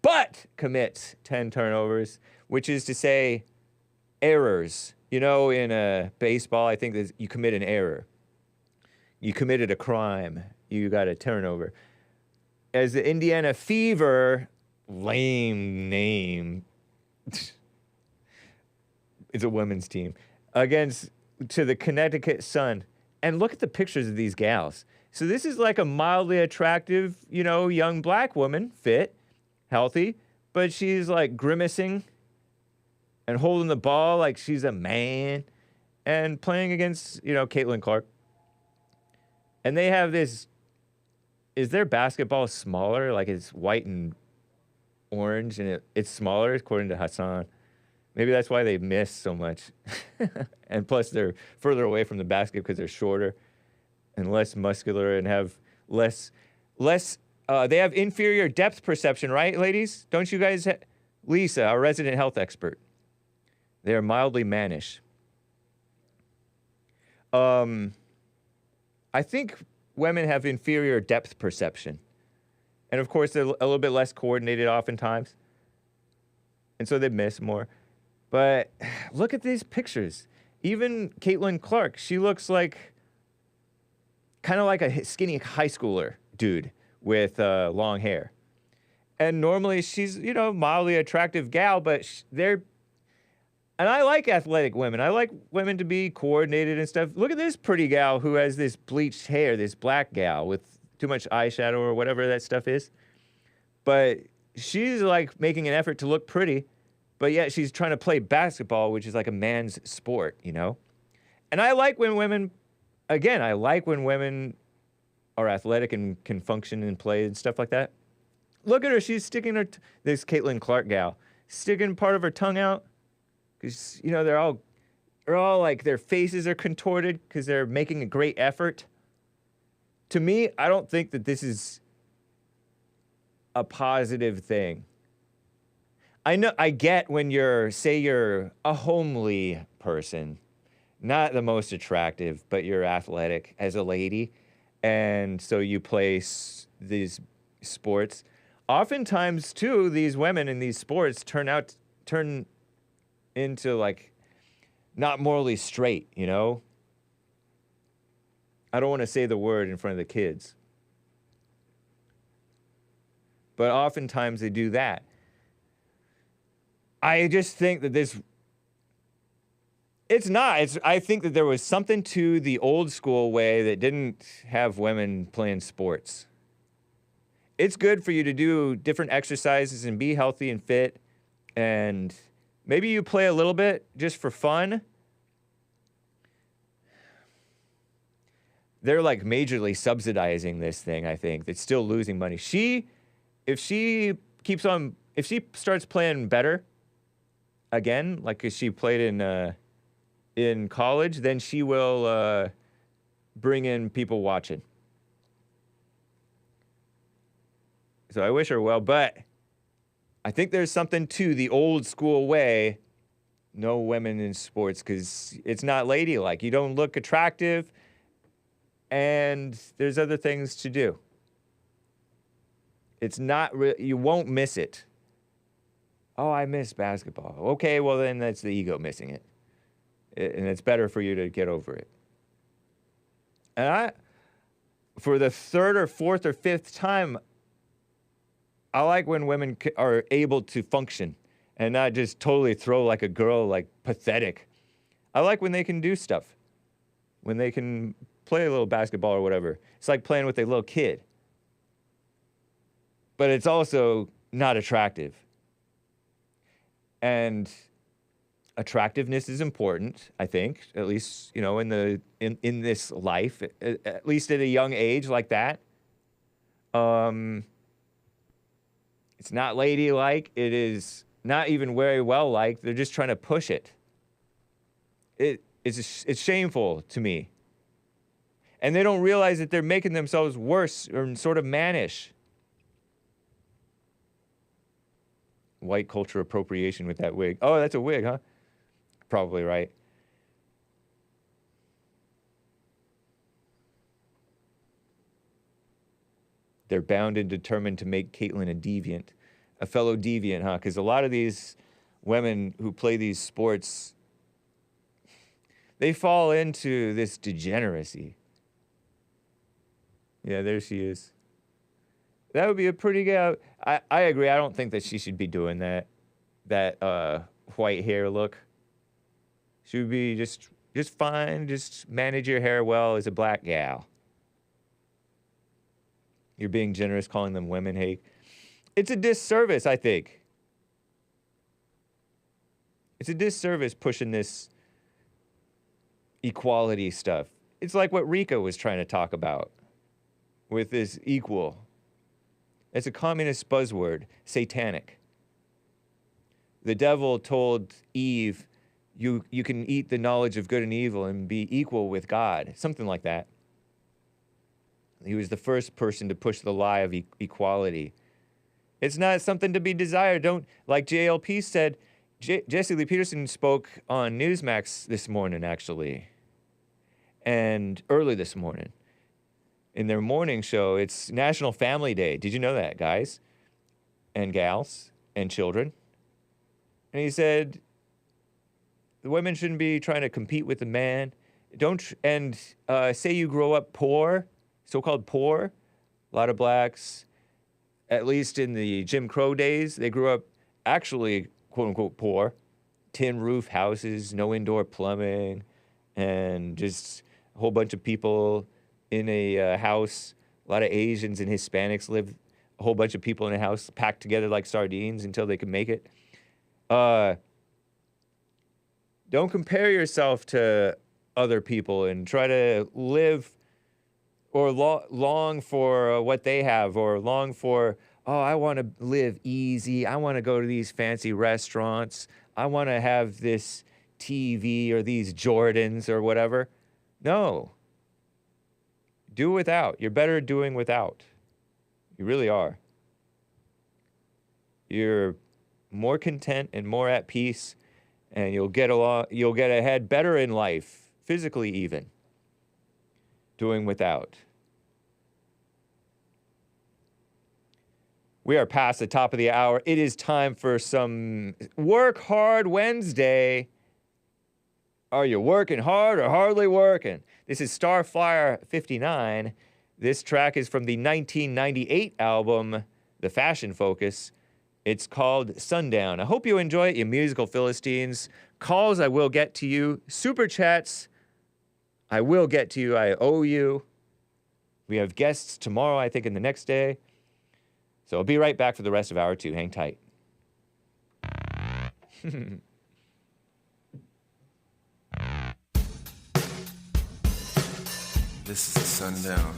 Speaker 1: but commits 10 turnovers, which is to say errors. You know, in baseball, I think that you commit an error. You committed a crime. You got a turnover. As the Indiana Fever, lame name. It's a women's team. To the Connecticut Sun. And look at the pictures of these gals. So this is like a mildly attractive, young black woman, fit, healthy, but she's like grimacing and holding the ball like she's a man and playing against, Caitlin Clark. And they have this, is their basketball smaller? Like it's white and orange and it's smaller according to Hassan. Maybe that's why they miss so much. And plus they're further away from the basket because they're shorter and less muscular and have less, they have inferior depth perception, right, ladies? Don't you guys, Lisa, our resident health expert. They are mildly mannish. I think women have inferior depth perception. And of course, they're a little bit less coordinated oftentimes. And so they miss more. But look at these pictures. Even Caitlin Clark, she looks like kind of like a skinny high schooler dude with long hair. And normally she's, mildly attractive gal, but and I like athletic women. I like women to be coordinated and stuff. Look at this pretty gal who has this bleached hair, this black gal with too much eyeshadow or whatever that stuff is. But she's like making an effort to look pretty, but yet she's trying to play basketball, which is like a man's sport, And I like when women, I like when women are athletic and can function and play and stuff like that. Look at her. She's sticking this Caitlin Clark gal, sticking part of her tongue out. Because, they're all like, their faces are contorted because they're making a great effort. To me, I don't think that this is a positive thing. I get when you're a homely person, not the most attractive, but you're athletic as a lady, and so you play these sports. Oftentimes, too, these women in these sports turn into like not morally straight, I don't want to say the word in front of the kids. But oftentimes they do that. I just think that I think that there was something to the old school way that didn't have women playing sports. It's good for you to do different exercises and be healthy and fit, and maybe you play a little bit just for fun. They're like majorly subsidizing this thing, I think. It's still losing money. If she starts playing better again, like she played in college, then she will bring in people watching. So I wish her well, but I think there's something to the old school way, no women in sports, because it's not ladylike. You don't look attractive, and there's other things to do. It's not you won't miss it. Oh, I miss basketball. Okay, well then that's the ego missing it. And it's better for you to get over it. And for the third or fourth or fifth time, I like when women are able to function and not just totally throw like a girl, like pathetic. I like when they can do stuff, when they can play a little basketball or whatever. It's like playing with a little kid. But it's also not attractive. And attractiveness is important, I think, at least, in this life, at least at a young age like that. It's not ladylike. It is not even very well liked. They're just trying to push it. It's shameful to me. And they don't realize that they're making themselves worse or sort of mannish. White culture appropriation with that wig. Oh, that's a wig, huh? Probably right. they're bound and determined to make Caitlin a fellow deviant, huh? Because a lot of these women who play these sports, they fall into this degeneracy. Yeah, there she is. That would be a pretty good. I agree. I don't think that she should be doing that white hair look. She would be just fine. Just manage your hair well as a black gal. You're being generous calling them women, Hake. It's a disservice, I think. It's a disservice pushing this equality stuff. It's like what Rika was trying to talk about with this equal. It's a communist buzzword, satanic. The devil told Eve, you can eat the knowledge of good and evil and be equal with God, something like that. He was the first person to push the lie of equality. It's not something to be desired. Don't, like JLP said, Jesse Lee Peterson spoke on Newsmax this morning, actually, and early this morning. In their morning show, it's National Family Day. Did you know that, guys and gals and children? And he said, the women shouldn't be trying to compete with the man. Say you grow up poor, so-called poor, a lot of blacks, at least in the Jim Crow days, they grew up actually, quote-unquote, poor. Tin roof houses, no indoor plumbing, and just a whole bunch of people in a house. A lot of Asians and Hispanics live, a whole bunch of people in a house packed together like sardines until they could make it. Don't compare yourself to other people and try to live or long for what they have, or long for, I want to live easy. I want to go to these fancy restaurants. I want to have this TV or these Jordans or whatever. No. Do without. You're better doing without. You really are. You're more content and more at peace, and you'll get ahead better in life, physically even, doing without. We are past the top of the hour. It is time for some Work Hard Wednesday. Are you working hard or hardly working? This is Starflyer 59. This track is from the 1998 album, The Fashion Focus. It's called Sundown. I hope you enjoy it, you musical Philistines. Calls, I will get to you. Super chats, I will get to you. I owe you. We have guests tomorrow, I think, and the next day. So I'll be right back for the rest of hour 2. Hang tight.
Speaker 2: This is the Sundown.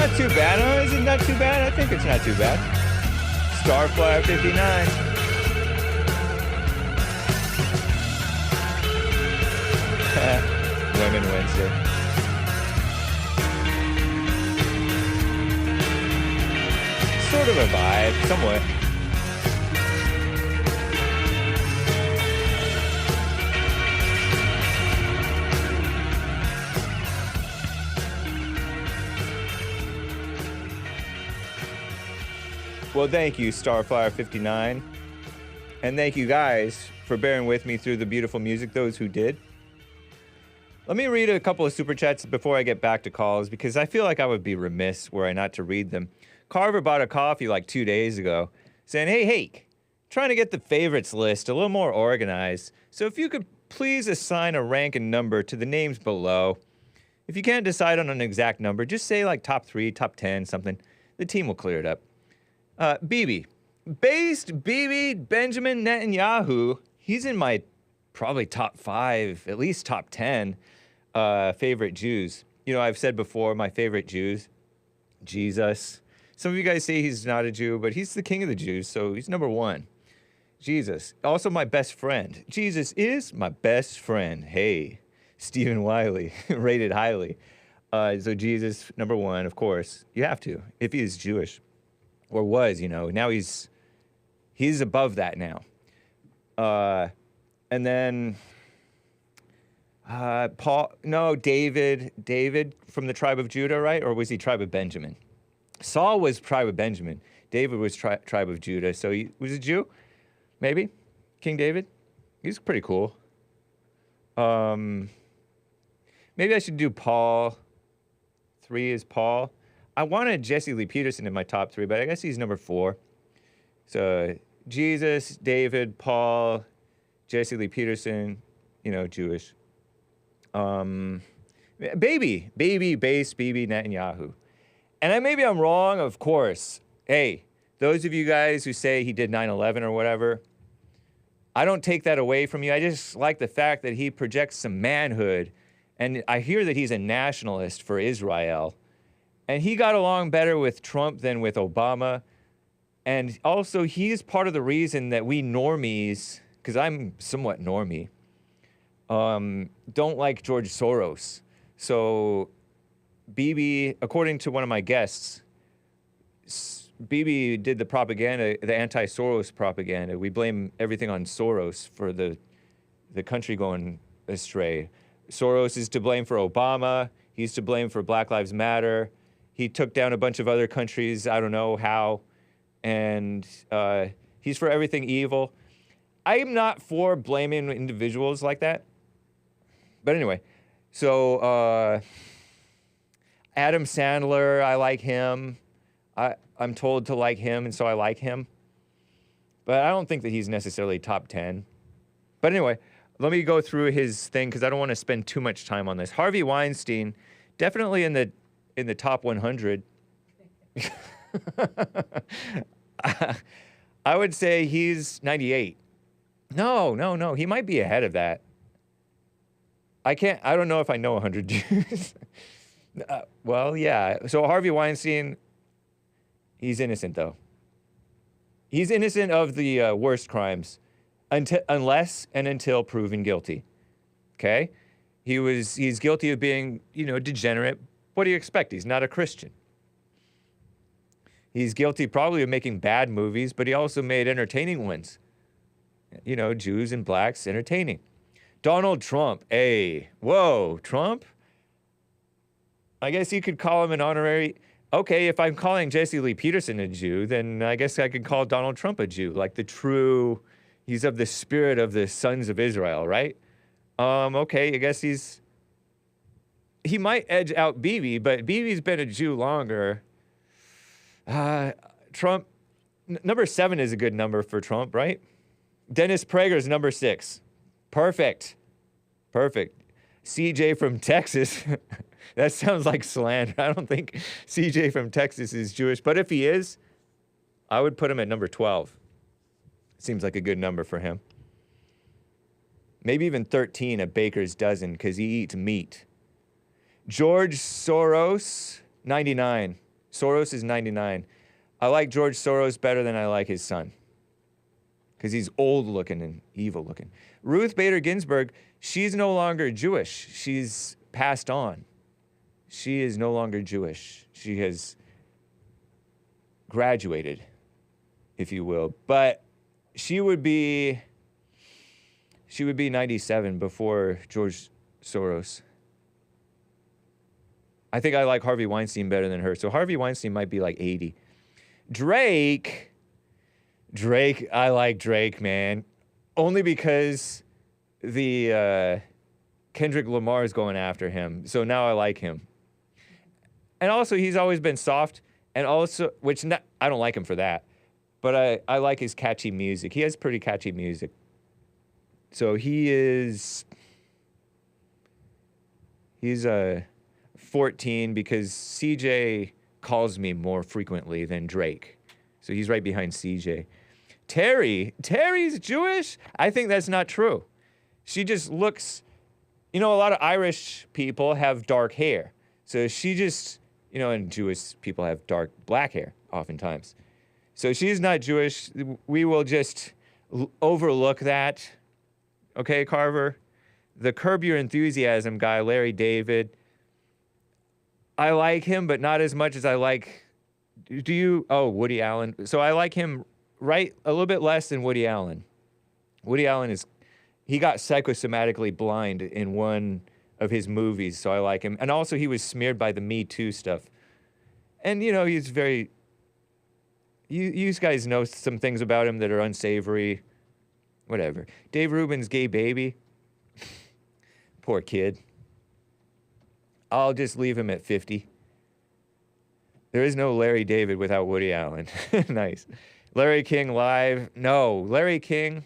Speaker 1: not too bad, huh? Is it not too bad? I think it's not too bad. Starflyer 59. Women Wednesday. Sort of a vibe, somewhat. Well, thank you, Starflyer 59. And thank you guys for bearing with me through the beautiful music, those who did. Let me read a couple of super chats before I get back to calls, because I feel like I would be remiss were I not to read them. Carver bought a coffee like 2 days ago, saying, "Hey, Hake, trying to get the favorites list a little more organized. So if you could please assign a rank and number to the names below. If you can't decide on an exact number, just say like top 3, top 10, something. The team will clear it up." Bibi. Based Bibi Benjamin Netanyahu. He's in my probably top 5, at least top 10 favorite Jews. You know, I've said before, my favorite Jews, Jesus. Some of you guys say he's not a Jew, but he's the king of the Jews, so he's number 1. Jesus. Also my best friend. Jesus is my best friend. Hey, Stephen Wiley, rated highly. So Jesus, number 1, of course. You have to, if he is Jewish. Or was, you know. Now he's above that now. And then David from the tribe of Judah, right? Or was he tribe of Benjamin? Saul was tribe of Benjamin. David was tribe of Judah. So he was a Jew? Maybe? King David? He's pretty cool. Maybe I should do Paul. 3 is Paul. I wanted Jesse Lee Peterson in my top 3, but I guess he's number 4. So Jesus, David, Paul, Jesse Lee Peterson, you know, Jewish. Bibi Netanyahu. And maybe I'm wrong, of course. Hey, those of you guys who say he did 9/11 or whatever, I don't take that away from you. I just like the fact that he projects some manhood. And I hear that he's a nationalist for Israel. And he got along better with Trump than with Obama. And also, he's part of the reason that we normies, because I'm somewhat normie, don't like George Soros. So, Bibi, according to one of my guests, Bibi did the propaganda, the anti-Soros propaganda. We blame everything on Soros for the country going astray. Soros is to blame for Obama. He's to blame for Black Lives Matter. He took down a bunch of other countries, I don't know how, and he's for everything evil. I am not for blaming individuals like that. But anyway, so Adam Sandler, I like him. I'm told to like him, and so I like him. But I don't think that he's necessarily top 10. But anyway, let me go through his thing, because I don't want to spend too much time on this. Harvey Weinstein, definitely in the top 100. I would say he's 98. No. He might be ahead of that. I don't know if I know 100 Jews. Well, yeah. So Harvey Weinstein, he's innocent, though. He's innocent of the worst crimes unless and until proven guilty. Okay? He's guilty of being, degenerate. What do you expect? He's not a Christian. He's guilty probably of making bad movies, but he also made entertaining ones. Jews and blacks entertaining. Donald Trump. Hey, whoa, Trump? I guess you could call him an honorary. Okay, if I'm calling Jesse Lee Peterson a Jew, then I guess I could call Donald Trump a Jew, like he's of the spirit of the sons of Israel, right? Okay, I guess he might edge out Bibi, but Bibi's been a Jew longer. Trump, number 7 is a good number for Trump, right? Dennis Prager's number 6. Perfect. CJ from Texas. That sounds like slander. I don't think CJ from Texas is Jewish, but if he is, I would put him at number 12. Seems like a good number for him. Maybe even 13, a baker's dozen, because he eats meat. George Soros, 99. Soros is 99. I like George Soros better than I like his son. Because he's old looking and evil looking. Ruth Bader Ginsburg, she's no longer Jewish. She's passed on. She is no longer Jewish. She has graduated, if you will. But she would be 97 before George Soros. I think I like Harvey Weinstein better than her. So Harvey Weinstein might be like 80. Drake, I like Drake, man. Only because the Kendrick Lamar is going after him. So now I like him. And also, he's always been soft. And also, I don't like him for that. But I like his catchy music. He has pretty catchy music. So he's 14 because CJ calls me more frequently than Drake. So he's right behind CJ. Terry's Jewish? I think that's not true. She just looks, a lot of Irish people have dark hair. So she just, and Jewish people have dark black hair oftentimes. So she's not Jewish. We will just overlook that. Okay, Carver? The Curb Your Enthusiasm guy, Larry David, I like him, but not as much as I like, Woody Allen. So I like him a little bit less than Woody Allen. Woody Allen he got psychosomatically blind in one of his movies, so I like him. And also he was smeared by the Me Too stuff. And, he's very, you guys know some things about him that are unsavory, whatever. Dave Rubin's Gay Baby. Poor kid. I'll just leave him at 50. There is no Larry David without Woody Allen. Nice. Larry King live. No, Larry King.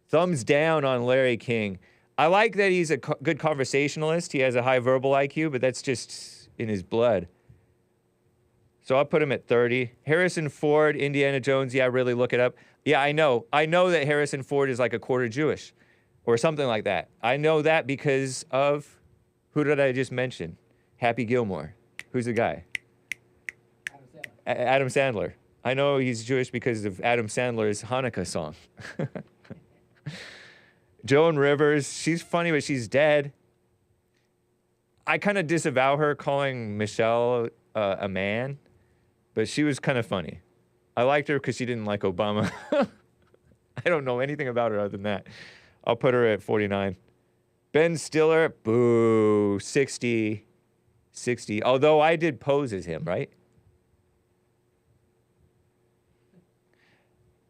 Speaker 1: Thumbs down on Larry King. I like that he's a good conversationalist. He has a high verbal IQ, but that's just in his blood. So I'll put him at 30. Harrison Ford, Indiana Jones. Yeah, really look it up. Yeah, I know. I know that Harrison Ford is like a quarter Jewish or something like that. I know that because of, who did I just mention? Happy Gilmore. Who's the guy? Adam Sandler. I know he's Jewish because of Adam Sandler's Hanukkah song. Joan Rivers, she's funny, but she's dead. I kind of disavow her calling Michelle a man, but she was kind of funny. I liked her because she didn't like Obama. I don't know anything about her other than that. I'll put her at 49. Ben Stiller, boo, 60. Although I did pose as him, right?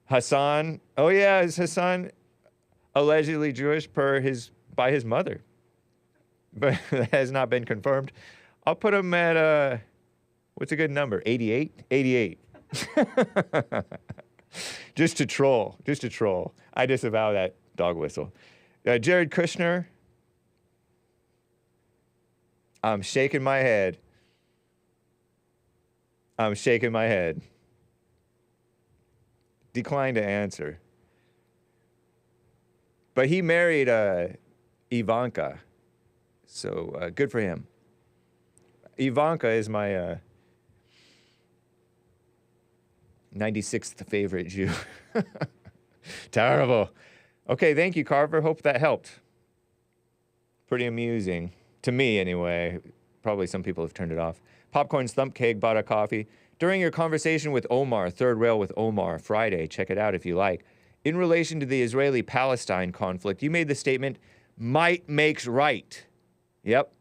Speaker 1: Hassan, oh yeah, is Hassan allegedly Jewish by his mother? But that has not been confirmed. I'll put him at, what's a good number? 88? 88. Just to troll. I disavow that dog whistle. Jared Kushner. I'm shaking my head. Decline to answer. But he married Ivanka. So good for him. Ivanka is my 96th favorite Jew. Terrible. Okay, thank you, Carver. Hope that helped. Pretty amusing. To me, anyway. Probably some people have turned it off. Popcorn's Thump Cake bought a coffee. During your conversation with Omar, Third Rail with Omar, Friday, check it out if you like. In relation to the Israeli-Palestine conflict, you made the statement, might makes right. Yep,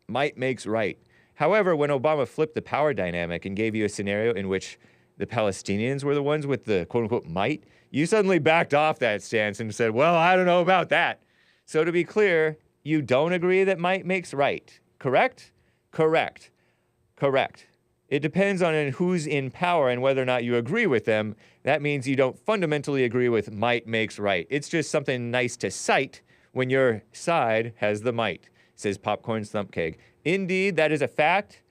Speaker 1: might makes right. However, when Obama flipped the power dynamic and gave you a scenario in which the Palestinians were the ones with the quote-unquote might, you suddenly backed off that stance and said, well, I don't know about that. So to be clear, you don't agree that might makes right, correct? Correct. It depends on who's in power and whether or not you agree with them. That means you don't fundamentally agree with might makes right. It's just something nice to cite when your side has the might, says Popcorn's Thump Cake. Indeed, that is a fact.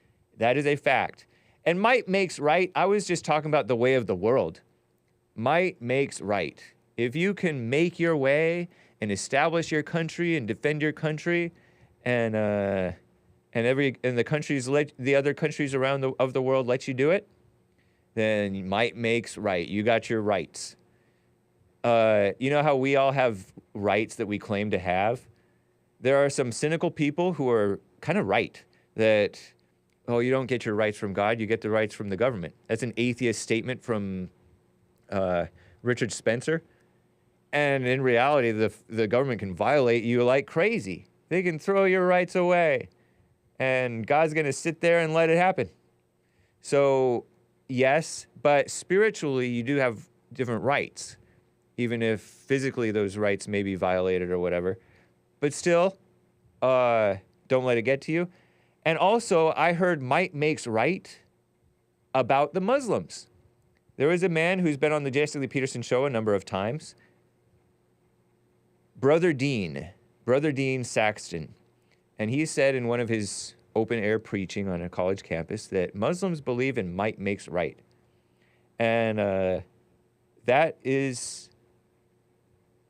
Speaker 1: And might makes right, I was just talking about the way of the world. Might makes right. If you can make your way and establish your country and defend your country and and the other countries around the world let you do it, then might makes right. You got your rights. You know how we all have rights that we claim to have? There are some cynical people who are kind of right that, oh, you don't get your rights from God, you get the rights from the government. That's an atheist statement from Richard Spencer. And in reality, the government can violate you like crazy. They can throw your rights away. And God's going to sit there and let it happen. So, yes, but spiritually, you do have different rights, even if physically those rights may be violated or whatever. But still, don't let it get to you. And also, I heard might makes right about the Muslims. There was a man who's been on the Jesse Lee Peterson show a number of times. Brother Dean Saxton. And he said in one of his open-air preaching on a college campus that Muslims believe in might makes right. And that is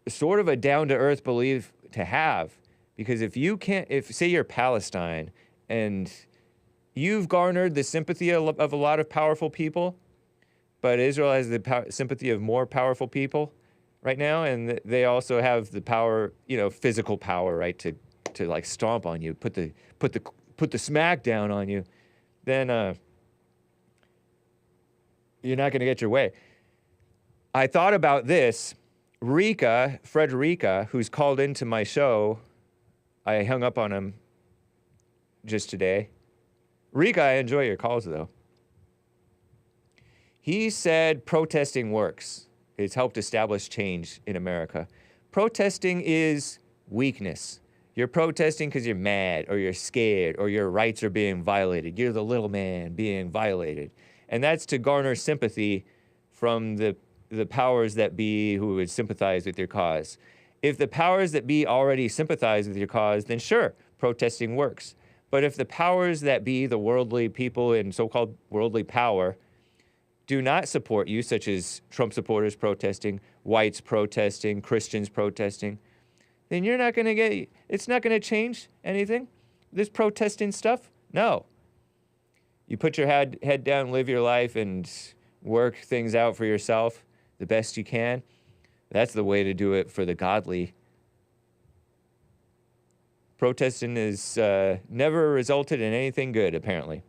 Speaker 1: sort of a down-to-earth belief to have. Because if say you're Palestine, and you've garnered the sympathy of a lot of powerful people, but Israel has the sympathy of more powerful people right now, and they also have the power, physical power, right, to like stomp on you, put the smack down on you, then you're not going to get your way. I thought about this. FREDERICK, who's called into my show, I hung up on him just today. Rika, I enjoy your calls, though. He said protesting works. It's helped establish change in America. Protesting is weakness. You're protesting because you're mad or you're scared or your rights are being violated. You're the little man being violated. And that's to garner sympathy from the powers that be who would sympathize with your cause. If the powers that be already sympathize with your cause, then sure, protesting works. But if the powers that be, the worldly people in so-called worldly power, do not support you, such as Trump supporters protesting, whites protesting, Christians protesting, then you're not going to get, it's not going to change anything. This protesting stuff, no. You put your head down, live your life, and work things out for yourself the best you can. That's the way to do it for the godly. Protesting has never resulted in anything good, apparently.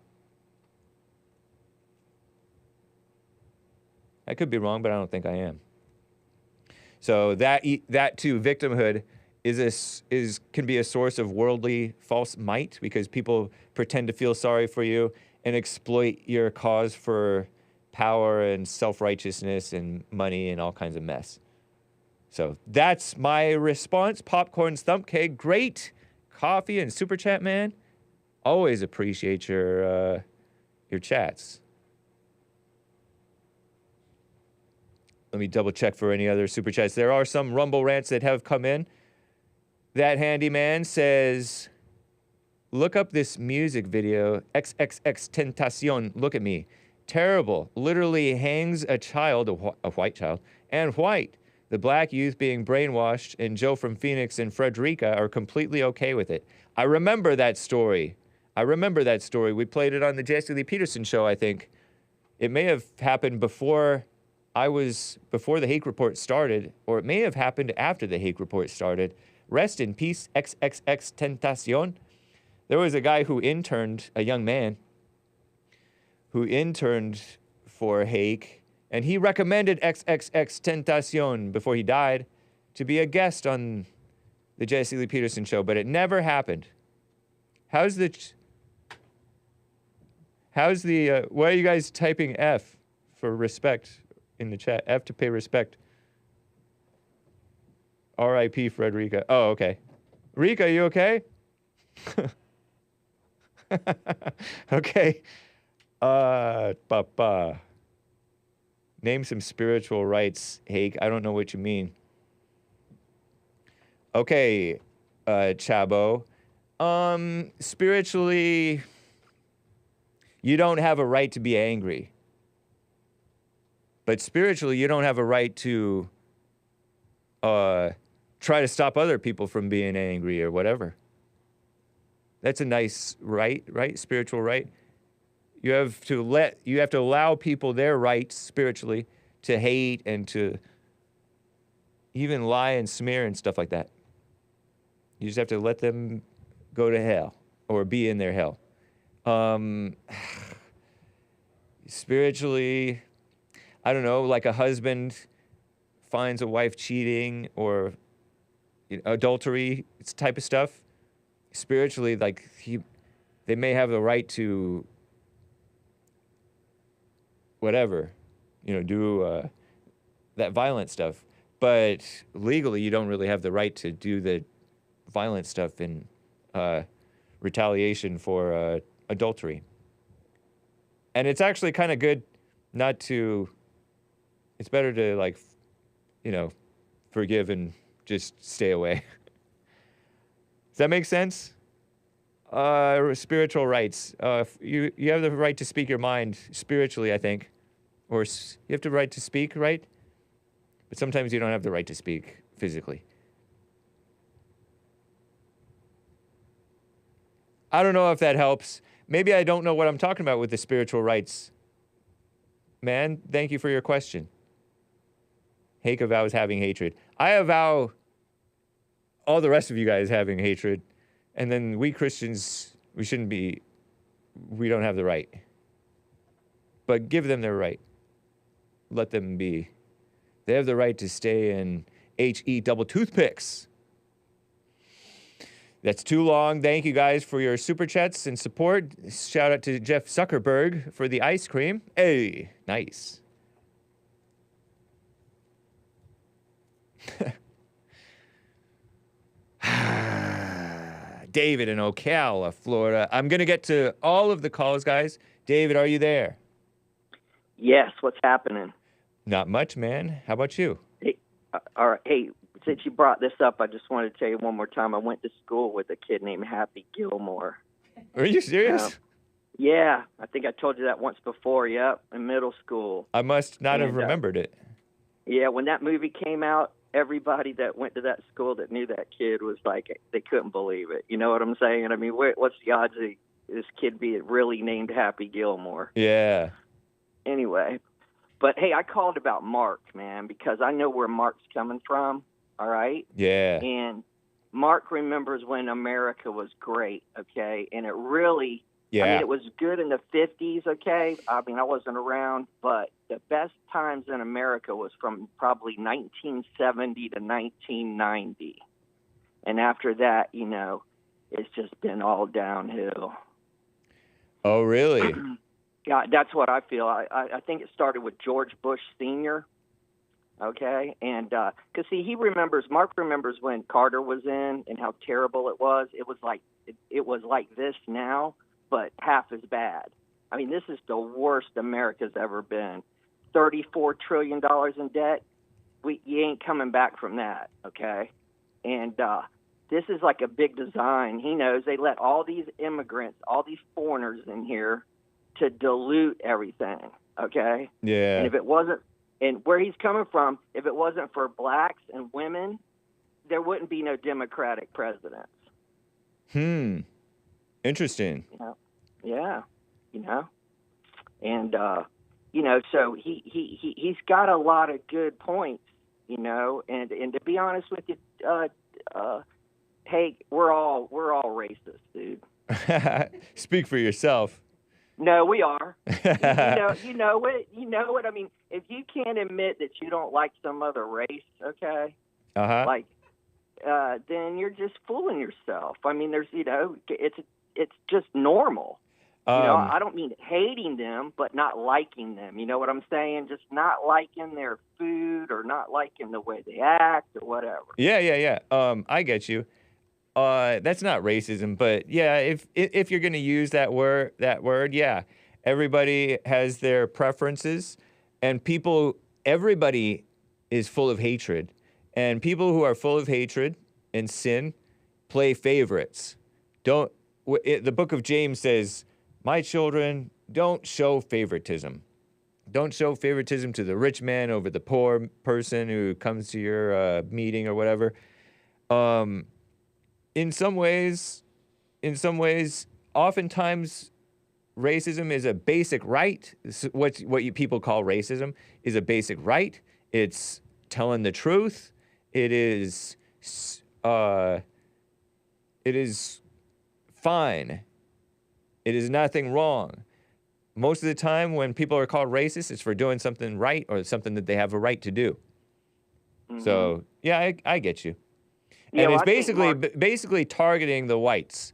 Speaker 1: I could be wrong, but I don't think I am. So that too, victimhood can be a source of worldly false might, because people pretend to feel sorry for you and exploit your cause for power and self-righteousness and money and all kinds of mess. So that's my response. Popcorn's Thump Cake, great coffee and super chat, man. Always appreciate your chats. Let me double check for any other super chats. There are some Rumble rants that have come in. That handyman says, look up this music video, Xxxtentacion, look at me. Terrible, literally hangs a child, a white child, and white. The black youth being brainwashed, and Joe from Phoenix and FREDERICK are completely okay with it. I remember that story. We played it on the Jesse Lee Peterson show, I think. It may have happened before the Hake Report started, or it may have happened after the Hake Report started. Rest in peace, Xxxtentacion. There was a guy who interned, a young man, who interned for Hake, and he recommended Xxxtentacion before he died to be a guest on the Jesse Lee Peterson show, but it never happened. Why are you guys typing F for respect in the chat? F to pay respect. R.I.P. FREDERICK. Oh, okay. Rika, you okay? Okay. Papa. Name some spiritual rights, Hake. I don't know what you mean. Okay, Chabo. Spiritually, you don't have a right to be angry. But spiritually, you don't have a right to try to stop other people from being angry or whatever. That's a nice right? Spiritual right. You have to allow people their rights spiritually to hate and to even lie and smear and stuff like that. You just have to let them go to hell or be in their hell. Spiritually, I don't know, like a husband finds a wife cheating or adultery, it's type of stuff. Spiritually, like they may have the right to whatever, do that violent stuff. But legally, you don't really have the right to do the violent stuff in retaliation for adultery. And it's actually kind of good not to, it's better to forgive and just stay away. Does that make sense? Spiritual rights. You have the right to speak your mind spiritually, I think. Or you have the right to speak, right? But sometimes you don't have the right to speak physically. I don't know if that helps. Maybe I don't know what I'm talking about with the spiritual rights. Man, thank you for your question. Hake avows having hatred. I avow all the rest of you guys having hatred. And then we Christians, we don't have the right. But give them their right. Let them be. They have the right to stay in HE double toothpicks. That's too long. Thank you guys for your super chats and support. Shout out to Jeff Zuckerberg for the ice cream. Hey, nice. David in Ocala, Florida. I'm going to get to all of the calls, guys. David, are you there?
Speaker 7: Yes, what's happening?
Speaker 1: Not much, man. How about you?
Speaker 7: Hey, all right. Hey, since you brought this up, I just wanted to tell you one more time. I went to school with a kid named Happy Gilmore.
Speaker 1: Are you serious?
Speaker 7: Yeah, I think I told you that once before. Yep, in middle school.
Speaker 1: I must not have remembered it.
Speaker 7: Yeah, when that movie came out, everybody that went to that school that knew that kid was like, they couldn't believe it. You know what I'm saying? I mean, what's the odds of this kid being really named Happy Gilmore?
Speaker 1: Yeah.
Speaker 7: Anyway, but hey, I called about Mark, man, because I know where Mark's coming from. All right?
Speaker 1: Yeah.
Speaker 7: And Mark remembers when America was great, okay? And it really, I mean, it was good in the 50s, okay? I mean, I wasn't around, but the best times in America was from probably 1970 to 1990. And after that, it's just been all downhill.
Speaker 1: Oh, really?
Speaker 7: Yeah, that's what I feel. I think it started with George Bush Sr., okay, and because see, Mark remembers when Carter was in and how terrible it was. It was like this now, but half as bad. I mean, this is the worst America's ever been. $34 trillion in debt. You ain't coming back from that, okay? And this is like a big design. He knows they let all these immigrants, all these foreigners in here to dilute everything, okay?
Speaker 1: Yeah.
Speaker 7: And if it wasn't, and where he's coming from, if it wasn't for blacks and women, there wouldn't be no Democratic presidents.
Speaker 1: Interesting.
Speaker 7: Yeah. And so he's got a lot of good points, and to be honest with you, hey, we're all racist, dude.
Speaker 1: Speak for yourself.
Speaker 7: No, we are. You know what? I mean, if you can't admit that you don't like some other race, okay, then you're just fooling yourself. I mean, there's, it's just normal. I don't mean hating them, but not liking them. You know what I'm saying? Just not liking their food or not liking the way they act or whatever.
Speaker 1: Yeah. I get you. That's not racism, but yeah, if you're going to use that word, yeah, everybody has their preferences, and everybody is full of hatred, and people who are full of hatred and sin play favorites. The book of James says, my children, don't show favoritism. Don't show favoritism to the rich man over the poor person who comes to your meeting or whatever. In some ways, in some ways, oftentimes, racism is a basic right. What people call racism is a basic right. It's telling the truth. It is fine. It is nothing wrong. Most of the time when people are called racist, it's for doing something right or something that they have a right to do. Mm-hmm. So, yeah, I get you.
Speaker 7: Yeah,
Speaker 1: and it's basically targeting the whites.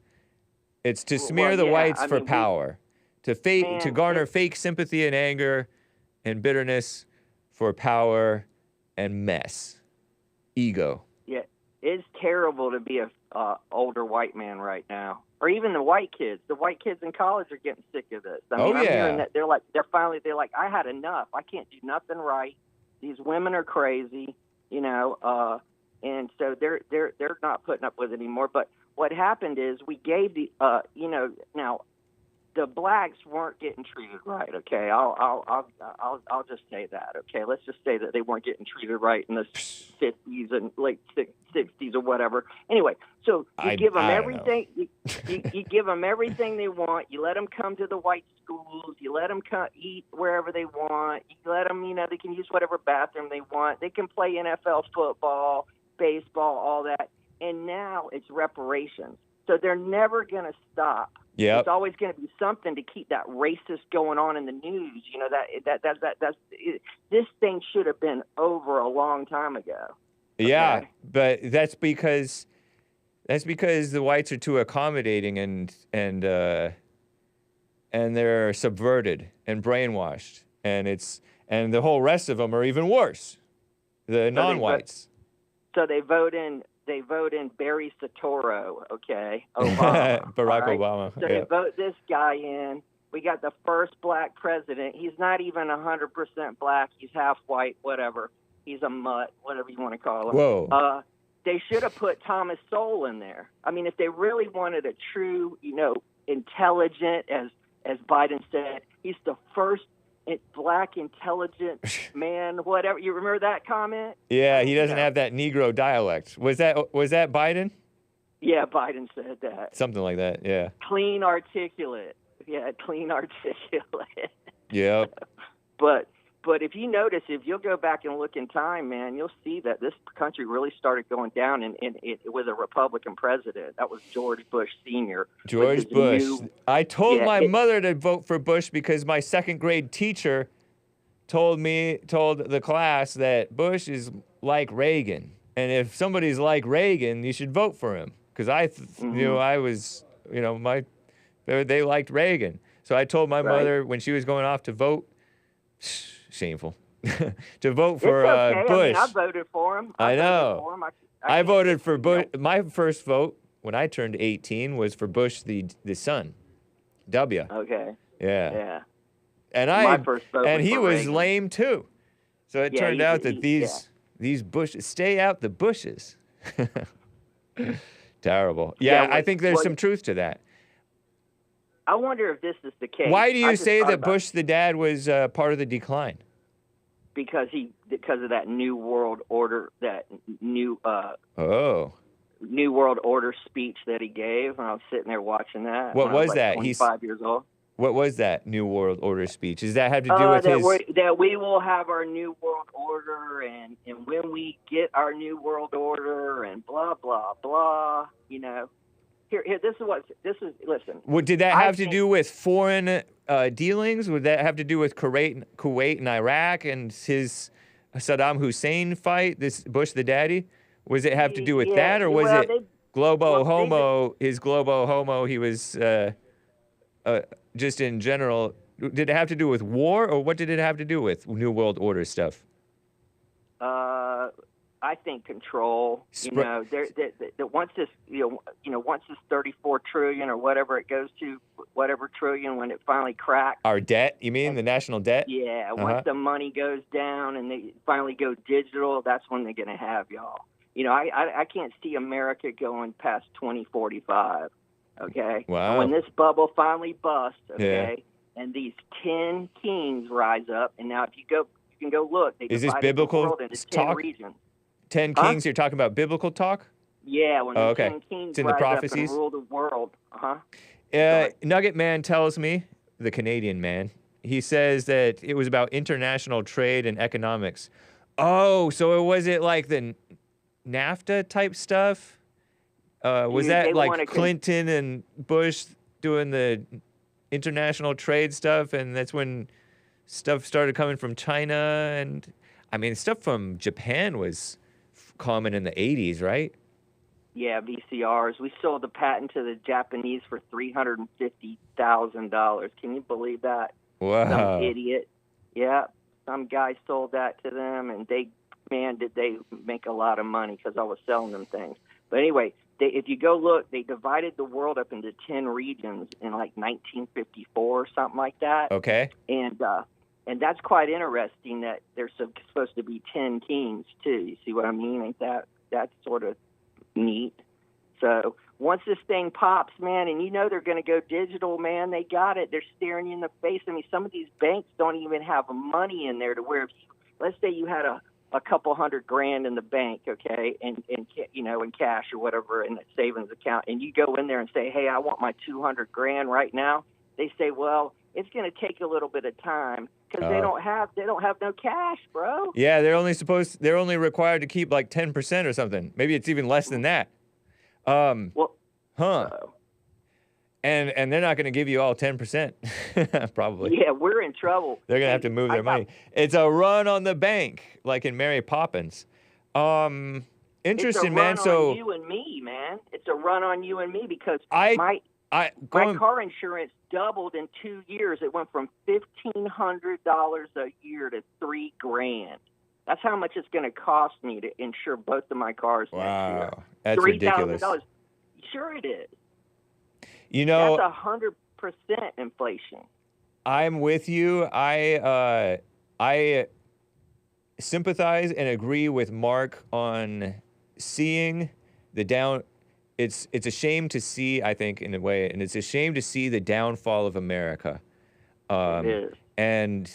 Speaker 1: It's to smear the whites for power, to garner fake sympathy and anger and bitterness for power and mess. Ego.
Speaker 7: Yeah, it's terrible to be a older white man right now. Or even the white kids. The white kids in college are getting sick of this. I mean, I'm hearing that they're like, I had enough. I can't do nothing right. These women are crazy, you know, and so they're not putting up with it anymore. But what happened is we gave now the blacks weren't getting treated right. Okay, I'll just say that. Okay, let's just say that they weren't getting treated right in the 50s and late 60s or whatever. Anyway, so you give them everything. You give them everything they want. You let them come to the white schools. You let them eat wherever they want. You let them, they can use whatever bathroom they want. They can play NFL football, baseball, all that. And now it's reparations. So they're never going to stop.
Speaker 1: Yep.
Speaker 7: It's always going to be something to keep that racist going on in the news. This thing should have been over a long time ago. Okay?
Speaker 1: Yeah, but that's because the whites are too accommodating and they're subverted and brainwashed, and the whole rest of them are even worse. The non-whites.
Speaker 7: So they vote in Barry Soetoro, okay? Obama,
Speaker 1: Barack Obama.
Speaker 7: So they vote this guy in. We got the first black president. He's not even 100% black. He's half white, whatever. He's a mutt, whatever you want to call him.
Speaker 1: Whoa.
Speaker 7: They should have put Thomas Sowell in there. I mean, if they really wanted a true, intelligent, as Biden said, he's the first black intelligent man, whatever. You remember that comment?
Speaker 1: Yeah, he doesn't have that Negro dialect. Was that Biden?
Speaker 7: Yeah, Biden said that.
Speaker 1: Something like that, yeah.
Speaker 7: Clean articulate. Yeah, clean articulate.
Speaker 1: Yep.
Speaker 7: But if you notice, if you'll go back and look in time, man, you'll see that this country really started going down and it was a Republican president. That was George Bush Sr.
Speaker 1: George Bush. I told my mother to vote for Bush because my second grade teacher told the class that Bush is like Reagan. And if somebody's like Reagan, you should vote for him. Because they liked Reagan. So I told my mother when she was going off to vote, shameful, to vote for Bush.
Speaker 7: I mean, I voted for him.
Speaker 1: I know. I voted for Bush. My first vote when I turned 18 was for Bush the son, W.
Speaker 7: Okay.
Speaker 1: Yeah. And he was Reagan. Lame too. So it turned out that these Bushes stay out the bushes. Terrible. Yeah, I think there's some truth to that.
Speaker 7: I wonder if this is the case.
Speaker 1: Why do you say that Bush the dad was part of the decline?
Speaker 7: Because of that New World Order, that New World Order speech that he gave. And I was sitting there watching that.
Speaker 1: What was that?
Speaker 7: 25 years old.
Speaker 1: What was that New World Order speech? Does that have to do with
Speaker 7: that we will have our New World Order, and when we get our New World Order, and blah blah blah. Here, listen.
Speaker 1: Did that have to do with foreign dealings? Would that have to do with Kuwait and Iraq and his Saddam Hussein fight, this Bush the daddy? Was it have to do with that, or was it globo homo, his globo homo, he was just in general? Did it have to do with war, or what did it have to do with New World Order stuff?
Speaker 7: I think control. Once this, once this 34 trillion or whatever it goes to, whatever trillion, when it finally cracks.
Speaker 1: Our debt? You mean the national debt?
Speaker 7: Yeah. Once the money goes down and they finally go digital, that's when they're going to have y'all. I can't see America going past 2045. Okay.
Speaker 1: Wow.
Speaker 7: And when this bubble finally busts, okay, and these 10 kings rise up, and now if you can go look. They
Speaker 1: Is this biblical
Speaker 7: the world into 10
Speaker 1: talk?
Speaker 7: regions.
Speaker 1: 10 kings, you're talking about biblical talk?
Speaker 7: Yeah, when the 10 kings
Speaker 1: It's in the
Speaker 7: rise
Speaker 1: prophecies?
Speaker 7: up and rule the world.
Speaker 1: Nugget Man tells me, the Canadian man, he says that it was about international trade and economics. Oh, so was it like the NAFTA type stuff? Was that like Clinton and Bush doing the international trade stuff, and that's when stuff started coming from China? And I mean, stuff from Japan was common in the 80s, right?
Speaker 7: Yeah, VCRs. We sold the patent to the Japanese for $350,000. Can you believe that?
Speaker 1: Wow.
Speaker 7: Some idiot. Yeah, some guy sold that to them, and did they make a lot of money because I was selling them things. But anyway, if you go look, they divided the world up into 10 regions in like 1954 or something like that.
Speaker 1: Okay.
Speaker 7: And that's quite interesting that there's supposed to be 10 kings too. You see what I mean? Ain't that's sort of neat? So once this thing pops, man, and you know they're going to go digital, man, they got it. They're staring you in the face. I mean, some of these banks don't even have money in there to where, let's say you had a couple $100,000 in the bank, okay, and you know, in cash or whatever in the savings account, and you go in there and say, hey, I want my $200,000 right now. They say, well, it's going to take a little bit of time because they don't have no cash, bro.
Speaker 1: Yeah, they're only required to keep like 10% or something. Maybe it's even less than that. And they're not going to give you all 10%, probably.
Speaker 7: Yeah, we're in trouble.
Speaker 1: They're going to have to move their money. It's a run on the bank, like in Mary Poppins. Interesting, man.
Speaker 7: It's a run on you and me, man. It's a run on you and me because my car insurance doubled in 2 years. It went from $1,500 a year to $3,000. That's how much it's going to cost me to insure both of my cars next year.
Speaker 1: Wow, that's ridiculous.
Speaker 7: $3,000. Sure it is.
Speaker 1: You know,
Speaker 7: that's 100% inflation. I'm
Speaker 1: with you. I sympathize and agree with Mark on seeing the down. It's a shame to see, I think, in a way, and it's a shame to see the downfall of America.
Speaker 7: It is.
Speaker 1: And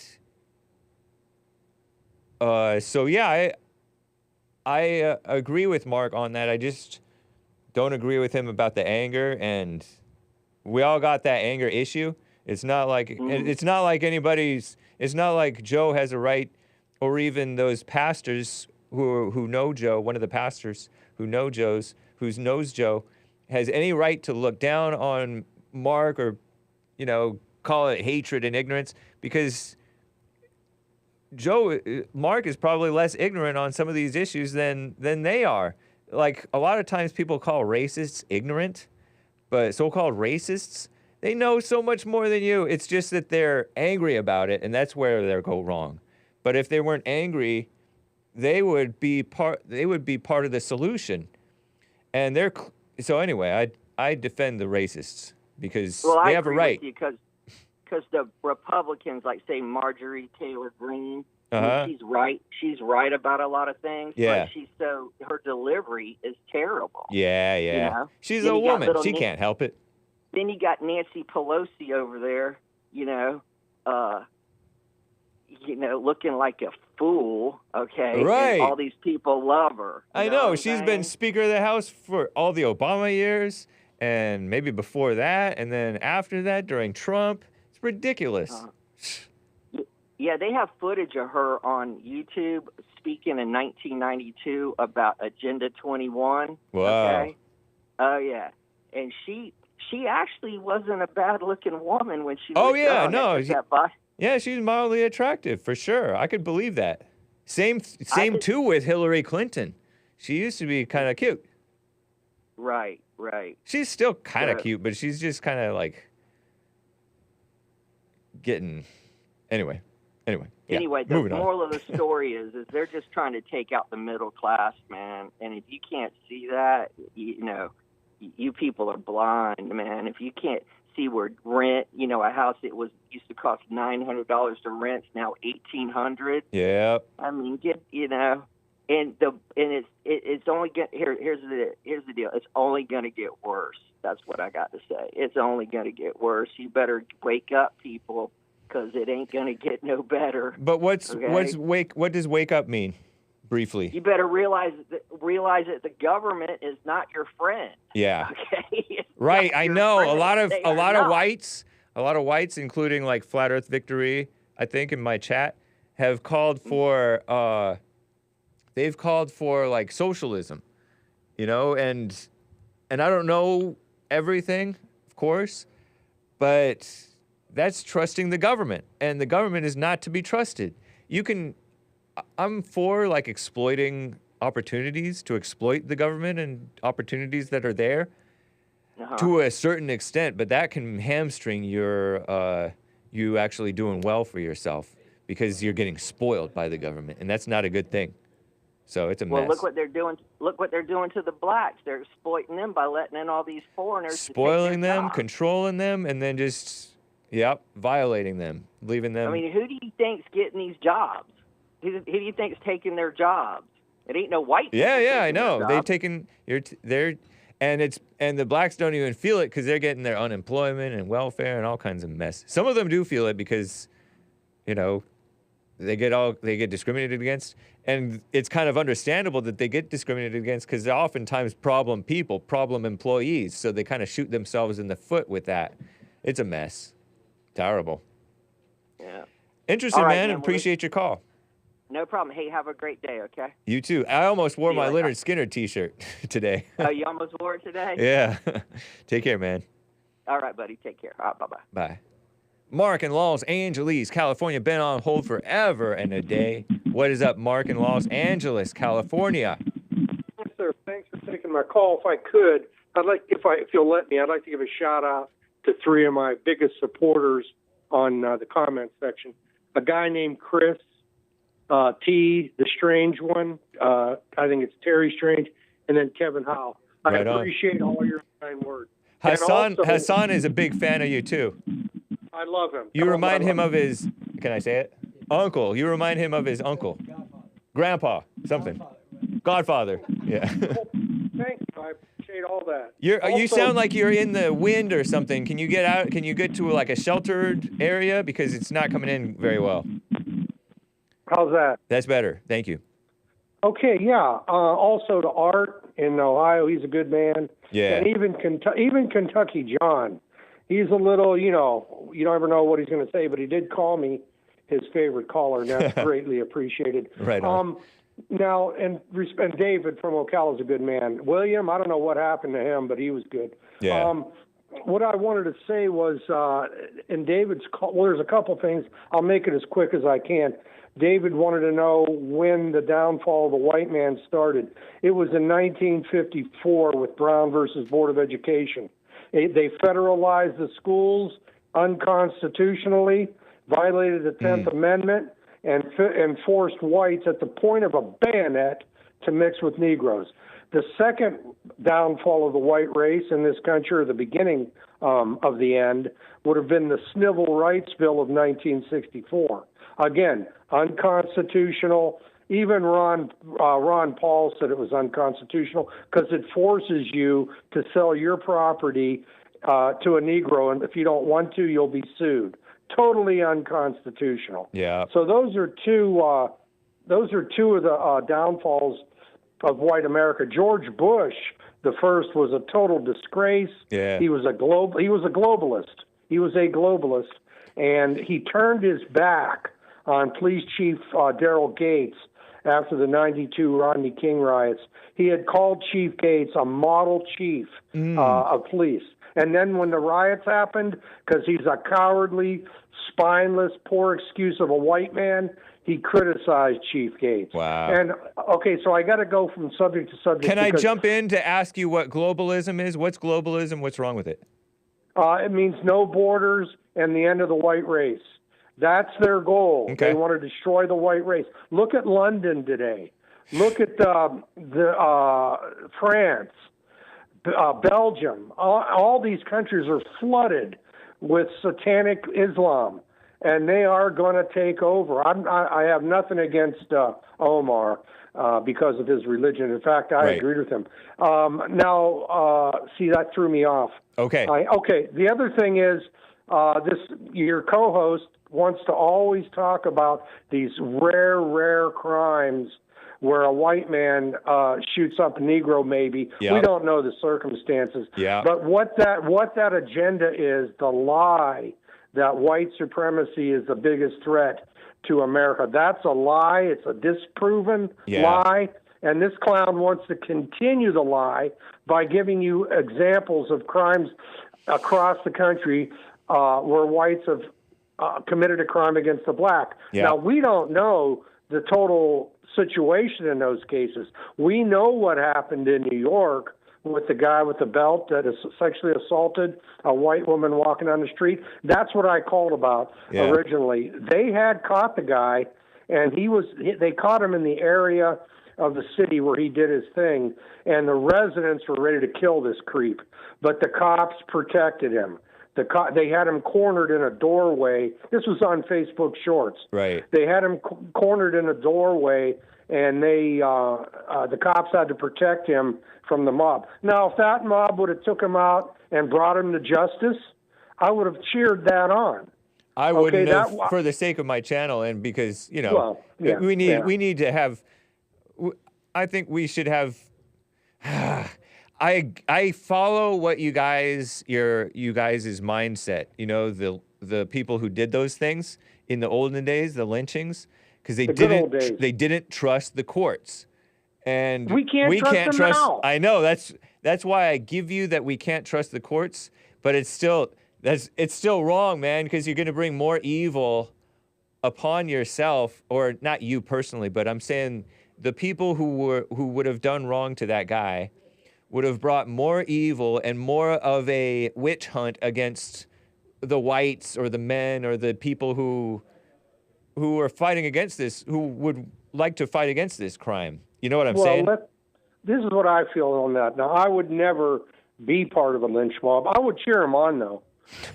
Speaker 1: so yeah, I agree with Mark on that. I just don't agree with him about the anger, and we all got that anger issue. It's not like it's not like anybody's. It's not like Joe has a right, or even those pastors who know Joe. One of the pastors who knows Joe has any right to look down on Mark or, you know, call it hatred and ignorance, because Mark is probably less ignorant on some of these issues than they are. Like, a lot of times people call racists ignorant, but so-called racists, they know so much more than you. It's just that they're angry about it, and that's where they go wrong. But if they weren't angry, they would be part of the solution. And so anyway, I defend the racists because they have a right.
Speaker 7: Because the Republicans, like say Marjorie Taylor Greene, she's right. She's right about a lot of things.
Speaker 1: Yeah.
Speaker 7: But her delivery is terrible.
Speaker 1: Yeah.
Speaker 7: You know?
Speaker 1: She's a woman. She can't help it.
Speaker 7: Then you got Nancy Pelosi over there, looking like a fool, okay?
Speaker 1: Right.
Speaker 7: And all these people love her.
Speaker 1: I know. She's been Speaker of the House for all the Obama years, and maybe before that, and then after that during Trump. It's ridiculous.
Speaker 7: Yeah, they have footage of her on YouTube speaking in 1992 about Agenda 21.
Speaker 1: Wow.
Speaker 7: Okay? Oh, yeah. And she actually wasn't a bad-looking woman when she was young.
Speaker 1: Yeah, she's mildly attractive, for sure. I could believe that. Same too with Hillary Clinton. She used to be kind of cute.
Speaker 7: Right.
Speaker 1: She's still kind of cute, but she's just kind of like getting... Anyway,
Speaker 7: the moral of the story is they're just trying to take out the middle class, man. And if you can't see that, you people are blind, man. If you can't see where rent, a house that used to cost $900 to rent, now $1,800.
Speaker 1: Yeah.
Speaker 7: I mean, it's only here's the deal. It's only going to get worse. That's what I got to say. It's only going to get worse. You better wake up, people, because it ain't going to get no better.
Speaker 1: But what does wake up mean? briefly.
Speaker 7: You better realize that the government is not your friend.
Speaker 1: Yeah.
Speaker 7: Okay.
Speaker 1: Right. I know
Speaker 7: friend.
Speaker 1: a lot of
Speaker 7: Not.
Speaker 1: whites, including like Flat Earth Victory, I think in my chat, have called for they've called for like socialism, you know, and I don't know everything, of course, but that's trusting the government, and the government is not to be trusted. I'm for like exploiting opportunities to exploit the government and opportunities that are there to a certain extent, but that can hamstring you actually doing well for yourself because you're getting spoiled by the government, and that's not a good thing. So it's a mess.
Speaker 7: Well, look what they're doing. Look what they're doing to the blacks. They're exploiting them by letting in all these foreigners,
Speaker 1: spoiling them,
Speaker 7: jobs.
Speaker 1: Controlling them, and then just violating them, leaving them.
Speaker 7: I mean, who do you think's getting these jobs? Who do you think's taking their jobs? It ain't no white.
Speaker 1: Yeah, I know. They've taken and the blacks don't even feel it because they're getting their unemployment and welfare and all kinds of mess. Some of them do feel it because, you know, they get discriminated against, and it's kind of understandable that they get discriminated against because they're oftentimes problem people, problem employees, so they kind of shoot themselves in the foot with that. It's a mess. Terrible.
Speaker 7: Yeah.
Speaker 1: Interesting,
Speaker 7: right,
Speaker 1: man. Appreciate your call.
Speaker 7: No problem. Hey, have a great day, okay?
Speaker 1: You too. I almost wore my Leonard Skinner t-shirt today.
Speaker 7: Oh, you almost wore it today?
Speaker 1: Yeah. Take care, man.
Speaker 7: All right, buddy. Take care. All right, bye-bye.
Speaker 1: Bye. Mark in Los Angeles, California, been on hold forever and a day. What is up, Mark in Los Angeles, California?
Speaker 8: Yes, sir. Thanks for taking my call. If I could, if you'll let me, I'd like to give a shout out to three of my biggest supporters on the comment section. A guy named Chris T, the Strange one. I think it's Terry Strange, and then Kevin Howe. I appreciate all your kind words.
Speaker 1: Hassan is a big fan of you too.
Speaker 8: I love him.
Speaker 1: You remind him of his, can I say it? Uncle. You remind him of his uncle. Grandpa, something. Godfather. Yeah.
Speaker 8: Thank you. I appreciate all that.
Speaker 1: You sound like you're in the wind or something. Can you get out? Can you get to like a sheltered area? Because it's not coming in very well.
Speaker 8: How's that?
Speaker 1: That's better. Thank you.
Speaker 8: Okay, yeah. Also to Art in Ohio, he's a good man.
Speaker 1: Yeah.
Speaker 8: And even Kentucky John. He's a little, you don't ever know what he's going to say, but he did call me his favorite caller, and that's greatly appreciated.
Speaker 1: Right on.
Speaker 8: Now, and David from Ocala is a good man. William, I don't know what happened to him, but he was good.
Speaker 1: Yeah.
Speaker 8: What I wanted to say was, in David's call, well, there's a couple things. I'll make it as quick as I can. David wanted to know when the downfall of the white man started. It was in 1954 with Brown versus Board of Education. They federalized the schools unconstitutionally, violated the 10th Amendment, and forced whites at the point of a bayonet to mix with Negroes. The second downfall of the white race in this country, or the beginning of the end, would have been the Snivel Rights Bill of 1964. Again, unconstitutional. Even Ron Paul said it was unconstitutional because it forces you to sell your property to a Negro, and if you don't want to, you'll be sued. Totally unconstitutional.
Speaker 1: Yeah.
Speaker 8: So those are two of the downfalls of white America. George Bush, the first, was a total disgrace.
Speaker 1: Yeah.
Speaker 8: He was a globalist. And he turned his back on Police Chief Darryl Gates after the 92 Rodney King riots. He had called Chief Gates a model chief of police. And then when the riots happened, because he's a cowardly, spineless, poor excuse of a white man, he criticized Chief Gates.
Speaker 1: Wow.
Speaker 8: And, okay, so I got to go from subject to subject.
Speaker 1: Can I jump in to ask you what globalism is? What's globalism? What's wrong with it?
Speaker 8: It means no borders and the end of the white race. That's their goal.
Speaker 1: Okay.
Speaker 8: They want to destroy the white race. Look at London today. Look at France, Belgium. All these countries are flooded with satanic Islam, and they are going to take over. I have nothing against Omar because of his religion. In fact, I agreed with him. See, that threw me off.
Speaker 1: Okay.
Speaker 8: The other thing is your co-host wants to always talk about these rare crimes where a white man shoots up a Negro maybe.
Speaker 1: Yep.
Speaker 8: We don't know the circumstances.
Speaker 1: Yeah.
Speaker 8: But what that agenda is, the lie that white supremacy is the biggest threat to America. That's a lie. It's a disproven lie. And this clown wants to continue the lie by giving you examples of crimes across the country where whites have committed a crime against the black.
Speaker 1: Yeah.
Speaker 8: Now, we don't know the total situation in those cases. We know what happened in New York with the guy with the belt that sexually assaulted a white woman walking down the street. That's what I called about originally. They had caught the guy, and they caught him in the area of the city where he did his thing, and the residents were ready to kill this creep, but the cops protected him. They had him cornered in a doorway. This was on Facebook Shorts.
Speaker 1: Right.
Speaker 8: They had him cornered in a doorway, and the cops had to protect him from the mob. Now, if that mob would have took him out and brought him to justice, I would have cheered that on.
Speaker 1: I wouldn't have, for the sake of my channel, and because we need to have. I think we should have. I follow what you guys' mindset. You know, the people who did those things in the olden days, the lynchings, because they didn't trust the courts, and
Speaker 8: we can't trust them now.
Speaker 1: I know that's why I give you that we can't trust the courts, but it's still wrong, man, because you're going to bring more evil upon yourself, or not you personally, but I'm saying the people who would have done wrong to that guy would have brought more evil and more of a witch hunt against the whites or the men or the people who are fighting against this, who would like to fight against this crime. You know what I'm saying?
Speaker 8: This is what I feel on that. Now, I would never be part of a lynch mob. I would cheer him on, though.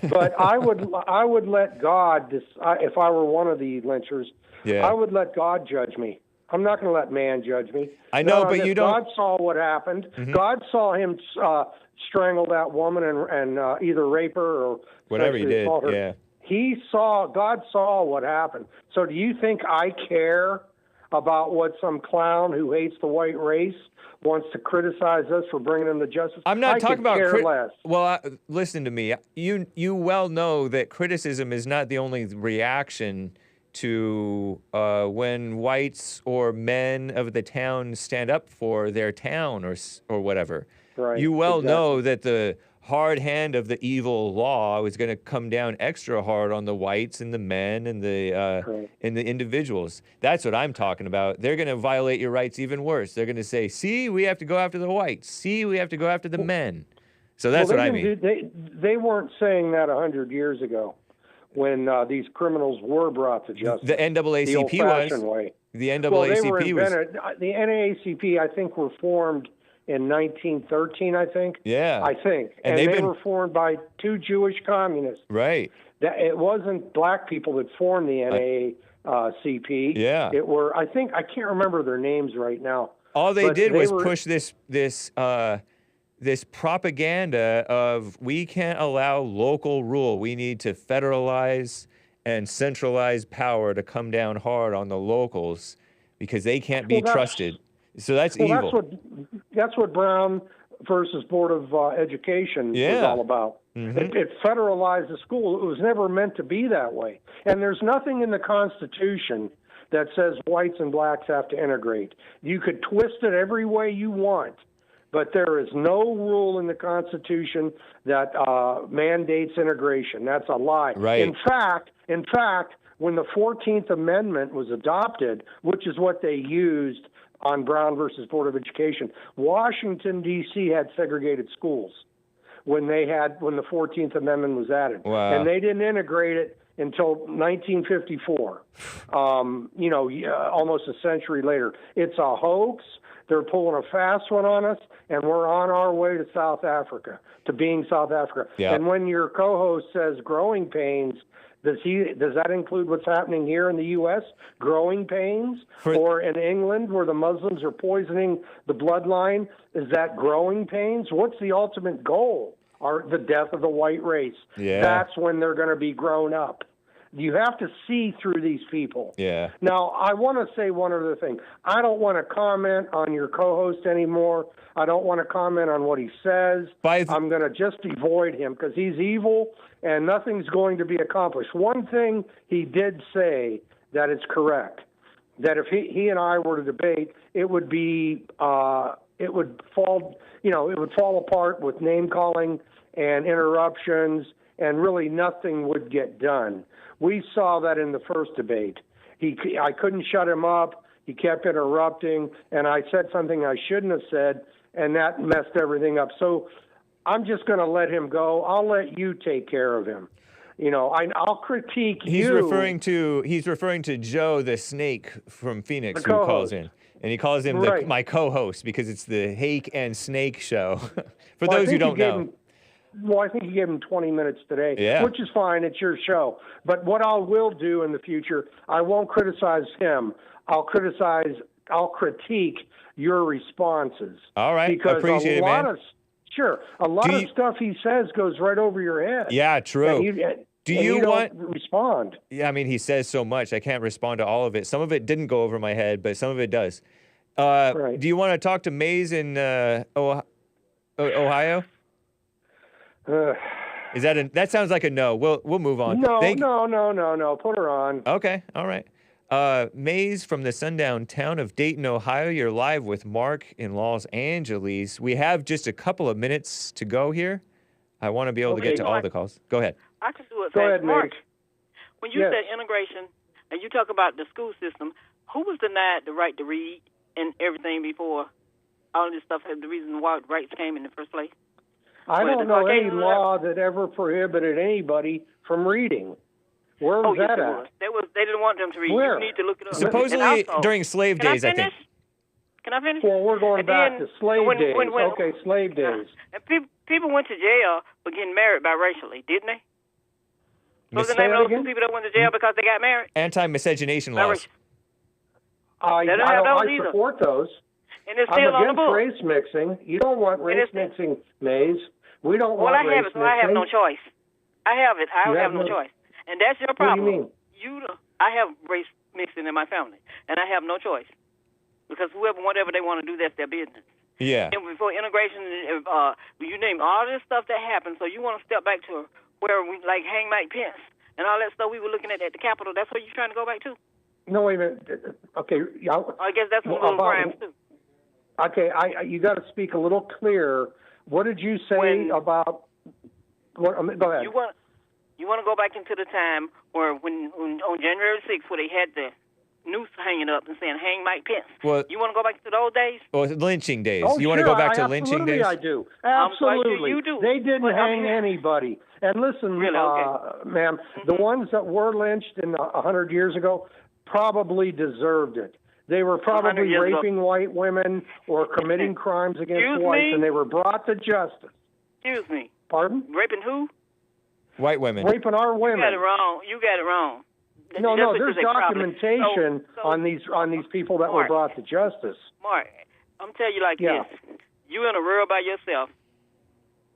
Speaker 8: But I would let God, if I were one of the lynchers, I would let God judge me. I'm not going to let man judge me.
Speaker 1: I know, but you don't.
Speaker 8: God saw what happened. Mm-hmm. God saw him strangle that woman and either rape her or
Speaker 1: whatever he did.
Speaker 8: Her. God saw what happened. So do you think I care about what some clown who hates the white race wants to criticize us for bringing him to justice?
Speaker 1: I'm not talking about
Speaker 8: less.
Speaker 1: Well, listen to me. You well know that criticism is not the only reaction to when whites or men of the town stand up for their town or whatever.
Speaker 8: Right.
Speaker 1: You well know that the hard hand of the evil law is going to come down extra hard on the whites and the men and the individuals. That's what I'm talking about. They're going to violate your rights even worse. They're going to say, "See, we have to go after the whites. See, we have to go after the men." So that's what I mean.
Speaker 8: They weren't saying that 100 years ago, when these criminals were brought to justice.
Speaker 1: The NAACP
Speaker 8: the old-fashioned way.
Speaker 1: The NAACP
Speaker 8: well, they were invented. The NAACP, I think, were formed in 1913, I think.
Speaker 1: Yeah.
Speaker 8: I think. And they were formed by two Jewish communists.
Speaker 1: Right.
Speaker 8: It wasn't black people that formed the NAACP.
Speaker 1: Yeah.
Speaker 8: It were, I can't remember their names right now.
Speaker 1: All they did was push this propaganda of we can't allow local rule. We need to federalize and centralize power to come down hard on the locals because they can't be trusted. So that's evil.
Speaker 8: That's what Brown versus Board of Education was all about. Mm-hmm. It federalized the school. It was never meant to be that way. And there's nothing in the Constitution that says whites and blacks have to integrate. You could twist it every way you want, but there is no rule in the Constitution that mandates integration. That's a lie.
Speaker 1: Right.
Speaker 8: In fact, when the 14th Amendment was adopted, which is what they used on Brown versus Board of Education, Washington, D.C. had segregated schools when the 14th Amendment was added.
Speaker 1: Wow.
Speaker 8: And they didn't integrate it until 1954, almost a century later. It's a hoax. They're pulling a fast one on us, and we're on our way to South Africa, to being South Africa.
Speaker 1: Yeah.
Speaker 8: And when your co-host says growing pains, does that include what's happening here in the U.S., growing pains, or in England where the Muslims are poisoning the bloodline? Is that growing pains? What's the ultimate goal? The death of the white race.
Speaker 1: Yeah.
Speaker 8: That's when they're going to be grown up. You have to see through these people.
Speaker 1: Yeah.
Speaker 8: Now, I want to say one other thing. I don't want to comment on your co-host anymore. I don't want to comment on what he says. I'm going to just avoid him because he's evil and nothing's going to be accomplished. One thing he did say that is correct, that if he and I were to debate, it would be it would fall apart with name calling and interruptions, and really nothing would get done. We saw that in the first debate. I couldn't shut him up. He kept interrupting, and I said something I shouldn't have said, and that messed everything up. So I'm just going to let him go. I'll let you take care of him. I'll critique you.
Speaker 1: He's referring to Joe the Snake from Phoenix who calls in. And he calls him my co-host because it's the Hake and Snake show. For those who don't know.
Speaker 8: I think you gave him 20 minutes today, which is fine. It's your show. But what I will do in the future, I won't criticize him. I'll critique your responses.
Speaker 1: All right.
Speaker 8: Because
Speaker 1: appreciate it, man.
Speaker 8: A lot of stuff he says goes right over your head.
Speaker 1: Yeah, true. Do you want
Speaker 8: to respond?
Speaker 1: Yeah, I mean, he says so much. I can't respond to all of it. Some of it didn't go over my head, but some of it does. Do you want to talk to Mays in Ohio? Is that sounds like a no. We'll move on.
Speaker 8: No. Put her on.
Speaker 1: Okay, all right. Mays from the Sundown town of Dayton, Ohio. You're live with Mark in Los Angeles. We have just a couple of minutes to go here. I want to be able to get to all the calls. Go ahead.
Speaker 9: I can do it.
Speaker 8: Go ahead,
Speaker 9: Mark. When you said integration and you talk about the school system, who was denied the right to read and everything before all this stuff? The reason why rights came in the first place.
Speaker 8: I don't know any law that ever prohibited anybody from reading. Where was that at?
Speaker 9: They didn't want them to read.
Speaker 8: Where?
Speaker 9: You need to look it up.
Speaker 1: Supposedly during slave days, I think.
Speaker 9: Can I finish?
Speaker 8: Well, we're going back to slave days. Okay, slave days.
Speaker 9: And people went to jail for getting married biracially, didn't they? Was the
Speaker 8: Say
Speaker 9: name
Speaker 8: that
Speaker 9: of those
Speaker 8: again?
Speaker 9: two people that went to jail because they got married?
Speaker 1: Anti-miscegenation laws.
Speaker 8: I support those.
Speaker 9: And it's
Speaker 8: I'm
Speaker 9: still on the
Speaker 8: against
Speaker 9: book.
Speaker 8: race mixing. You don't want race mixing, Mays. We don't want race mixing.
Speaker 9: Well, I have it, so I have no choice. I have it. I have no choice. And that's your problem.
Speaker 8: What do you mean?
Speaker 9: I have race mixing in my family, and I have no choice. Because whatever they want to do, that's their business.
Speaker 1: Yeah.
Speaker 9: And before integration, you name all this stuff that happened, so you want to step back to where we, like, hang Mike Pence and all that stuff we were looking at the Capitol. That's where you're trying to go back to?
Speaker 8: No, wait a minute. Okay.
Speaker 9: I guess that's one of those crimes, too.
Speaker 8: Okay, you got to speak a little clearer. What did you say about? Go ahead.
Speaker 9: You want to go back into the time where when on January 6th, where they had the noose hanging up and saying "Hang Mike Pence."
Speaker 1: Well,
Speaker 9: you want to go back to those days?
Speaker 1: Well, lynching days.
Speaker 8: Oh,
Speaker 1: you want to go back to lynching days?
Speaker 8: Absolutely, I do. Absolutely,
Speaker 9: you do.
Speaker 8: They didn't hang anybody. And listen, ma'am, the ones that were lynched 100 years ago probably deserved it. They were probably raping white women or committing crimes against whites, and they were brought to justice.
Speaker 9: Excuse me.
Speaker 8: Pardon?
Speaker 9: Raping who?
Speaker 1: White women.
Speaker 8: Raping our women.
Speaker 9: You got it wrong. You got it wrong.
Speaker 8: No, there's documentation on these people that were brought to justice.
Speaker 9: Mark, I'm telling you like this. You in a world by yourself,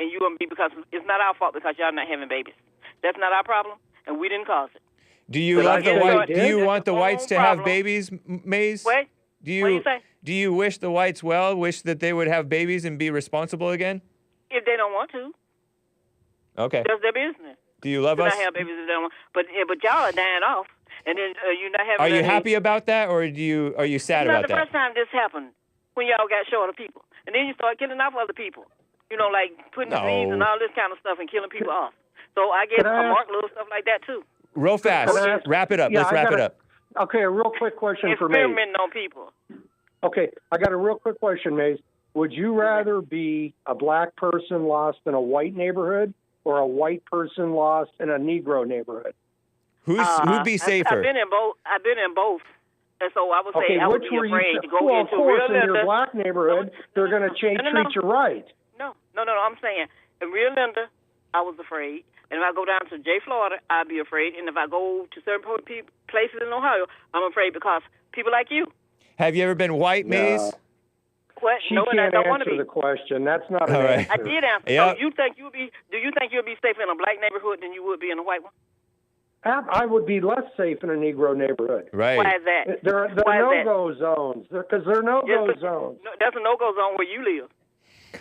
Speaker 9: and you gonna be because it's not our fault because y'all not having babies. That's not our problem, and we didn't cause it.
Speaker 1: Do you want the whites to have babies, Mays?
Speaker 9: What?
Speaker 1: What do you say? Do you wish the whites well? Wish that they would have babies and be responsible again?
Speaker 9: If they don't want to.
Speaker 1: Okay.
Speaker 9: That's their business.
Speaker 1: Do you love us?
Speaker 9: Not have babies if they don't want. But y'all are dying off, and then you're not having.
Speaker 1: Are you happy about that, or are you sad about that?
Speaker 9: It's not the first time this happened when y'all got short of people, and then you start killing off other people. You know, like putting disease and all this kind of stuff and killing people off. So I guess Mark little stuff like that too.
Speaker 1: Real fast. Wrap it up. Let's wrap it up.
Speaker 8: Okay, a real quick question for Mays.
Speaker 9: Experimenting on people.
Speaker 8: Okay, I got a real quick question, Mays. Would you rather be a black person lost in a white neighborhood or a white person lost in a Negro neighborhood?
Speaker 1: Who'd be safer?
Speaker 9: I've been in both. And so I would say I would be afraid to go into
Speaker 8: of course,
Speaker 9: Real
Speaker 8: in
Speaker 9: Linda.
Speaker 8: your black neighborhood, they're going to treat you right.
Speaker 9: No. I'm saying in Real Linda, I was afraid. And if I go down to J. Florida, I'd be afraid. And if I go to certain places in Ohio, I'm afraid because people like you.
Speaker 1: Have you ever been white, Mays?
Speaker 9: What?
Speaker 8: She
Speaker 9: no,
Speaker 8: can't
Speaker 9: I don't want to
Speaker 8: answer
Speaker 9: be.
Speaker 8: the question. That's not an answer.
Speaker 9: I did answer.
Speaker 1: Yep.
Speaker 9: So do you think you'll be safer in a black neighborhood than you would be in a white one?
Speaker 8: I would be less safe in a Negro neighborhood.
Speaker 1: Right.
Speaker 9: Why is that?
Speaker 8: There are no-go zones. Because there are no-go zones.
Speaker 9: No, that's a no-go zone where you live.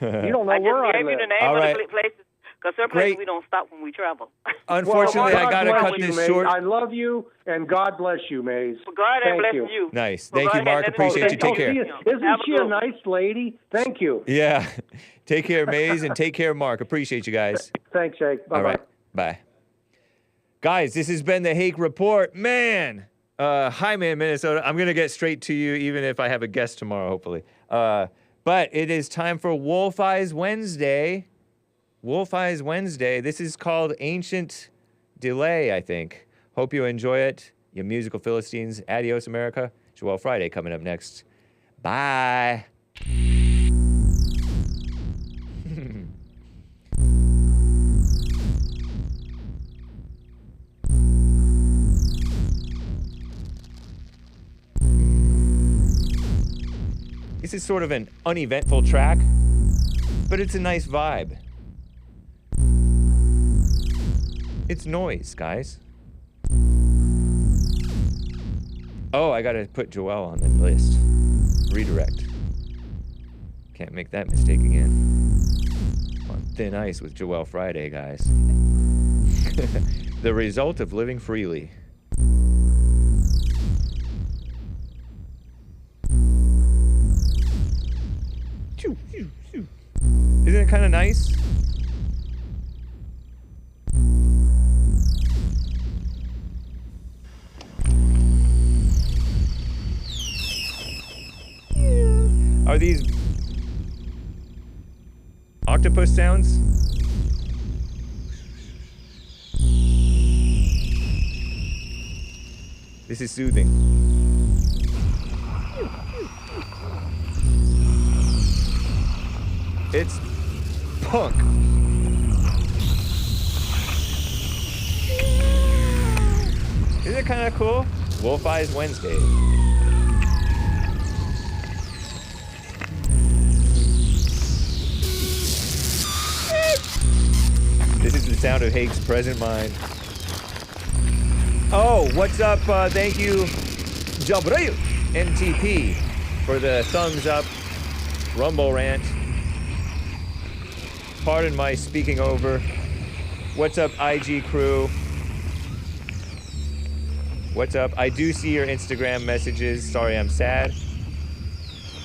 Speaker 8: You don't know where I
Speaker 9: just gave
Speaker 8: live.
Speaker 9: you the name
Speaker 1: All
Speaker 9: of
Speaker 1: right.
Speaker 9: the places. Because some places we don't stop when we travel.
Speaker 1: Unfortunately, I got to cut this
Speaker 8: Maze.
Speaker 1: short.
Speaker 8: I love you, and God bless you, Maze.
Speaker 9: Well, God ain't
Speaker 8: Thank
Speaker 9: blessing you.
Speaker 1: Nice.
Speaker 9: Well,
Speaker 1: Thank you,
Speaker 9: God
Speaker 1: Mark.
Speaker 9: had nothing to
Speaker 1: Appreciate
Speaker 9: do
Speaker 1: you. Take
Speaker 9: with
Speaker 1: care.
Speaker 9: you.
Speaker 8: Isn't she a nice lady? Thank you.
Speaker 1: Yeah. Take care, Maze, and take care, Mark. Appreciate you guys.
Speaker 8: Thanks, Jake. Bye-bye.
Speaker 1: All right. Bye. Guys, this has been the Hake Report. Man. Hi, man, Minnesota. I'm going to get straight to you, even if I have a guest tomorrow, hopefully. But it is time for Wolf Eyes Wednesday. Wolf Eyes Wednesday. This is called Ancient Delay, I think. Hope you enjoy it, you musical Philistines. Adios, America. Joel Friday coming up next. Bye. This is sort of an uneventful track, but it's a nice vibe. It's noise, guys. Oh, I gotta put Joel on the list. Redirect. Can't make that mistake again. I'm on thin ice with Joel Friday, guys. The result of living freely. Isn't it kind of nice? Are these octopus sounds? This is soothing. It's punk. Isn't it kind of cool? Wolf Eyes Wednesday. This is the sound of Hake's present mind. Oh, what's up? Thank you, Darryl NTP, for the thumbs up Rumble rant. Pardon my speaking over. What's up, IG crew? What's up? I do see your Instagram messages. Sorry, I'm sad.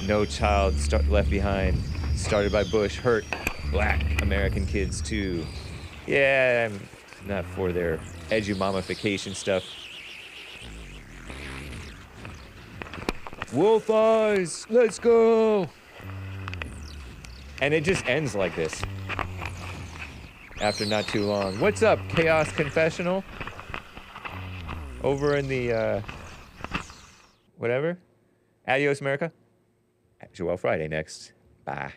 Speaker 1: No child left behind. Started by Bush. Hurt black American kids too. Yeah, I'm not for their edumamification stuff. Wolf Eyes, let's go. And it just ends like this. After not too long. What's up, Chaos Confessional? Over in the, whatever. Adios, America. Joel Friday next. Bye.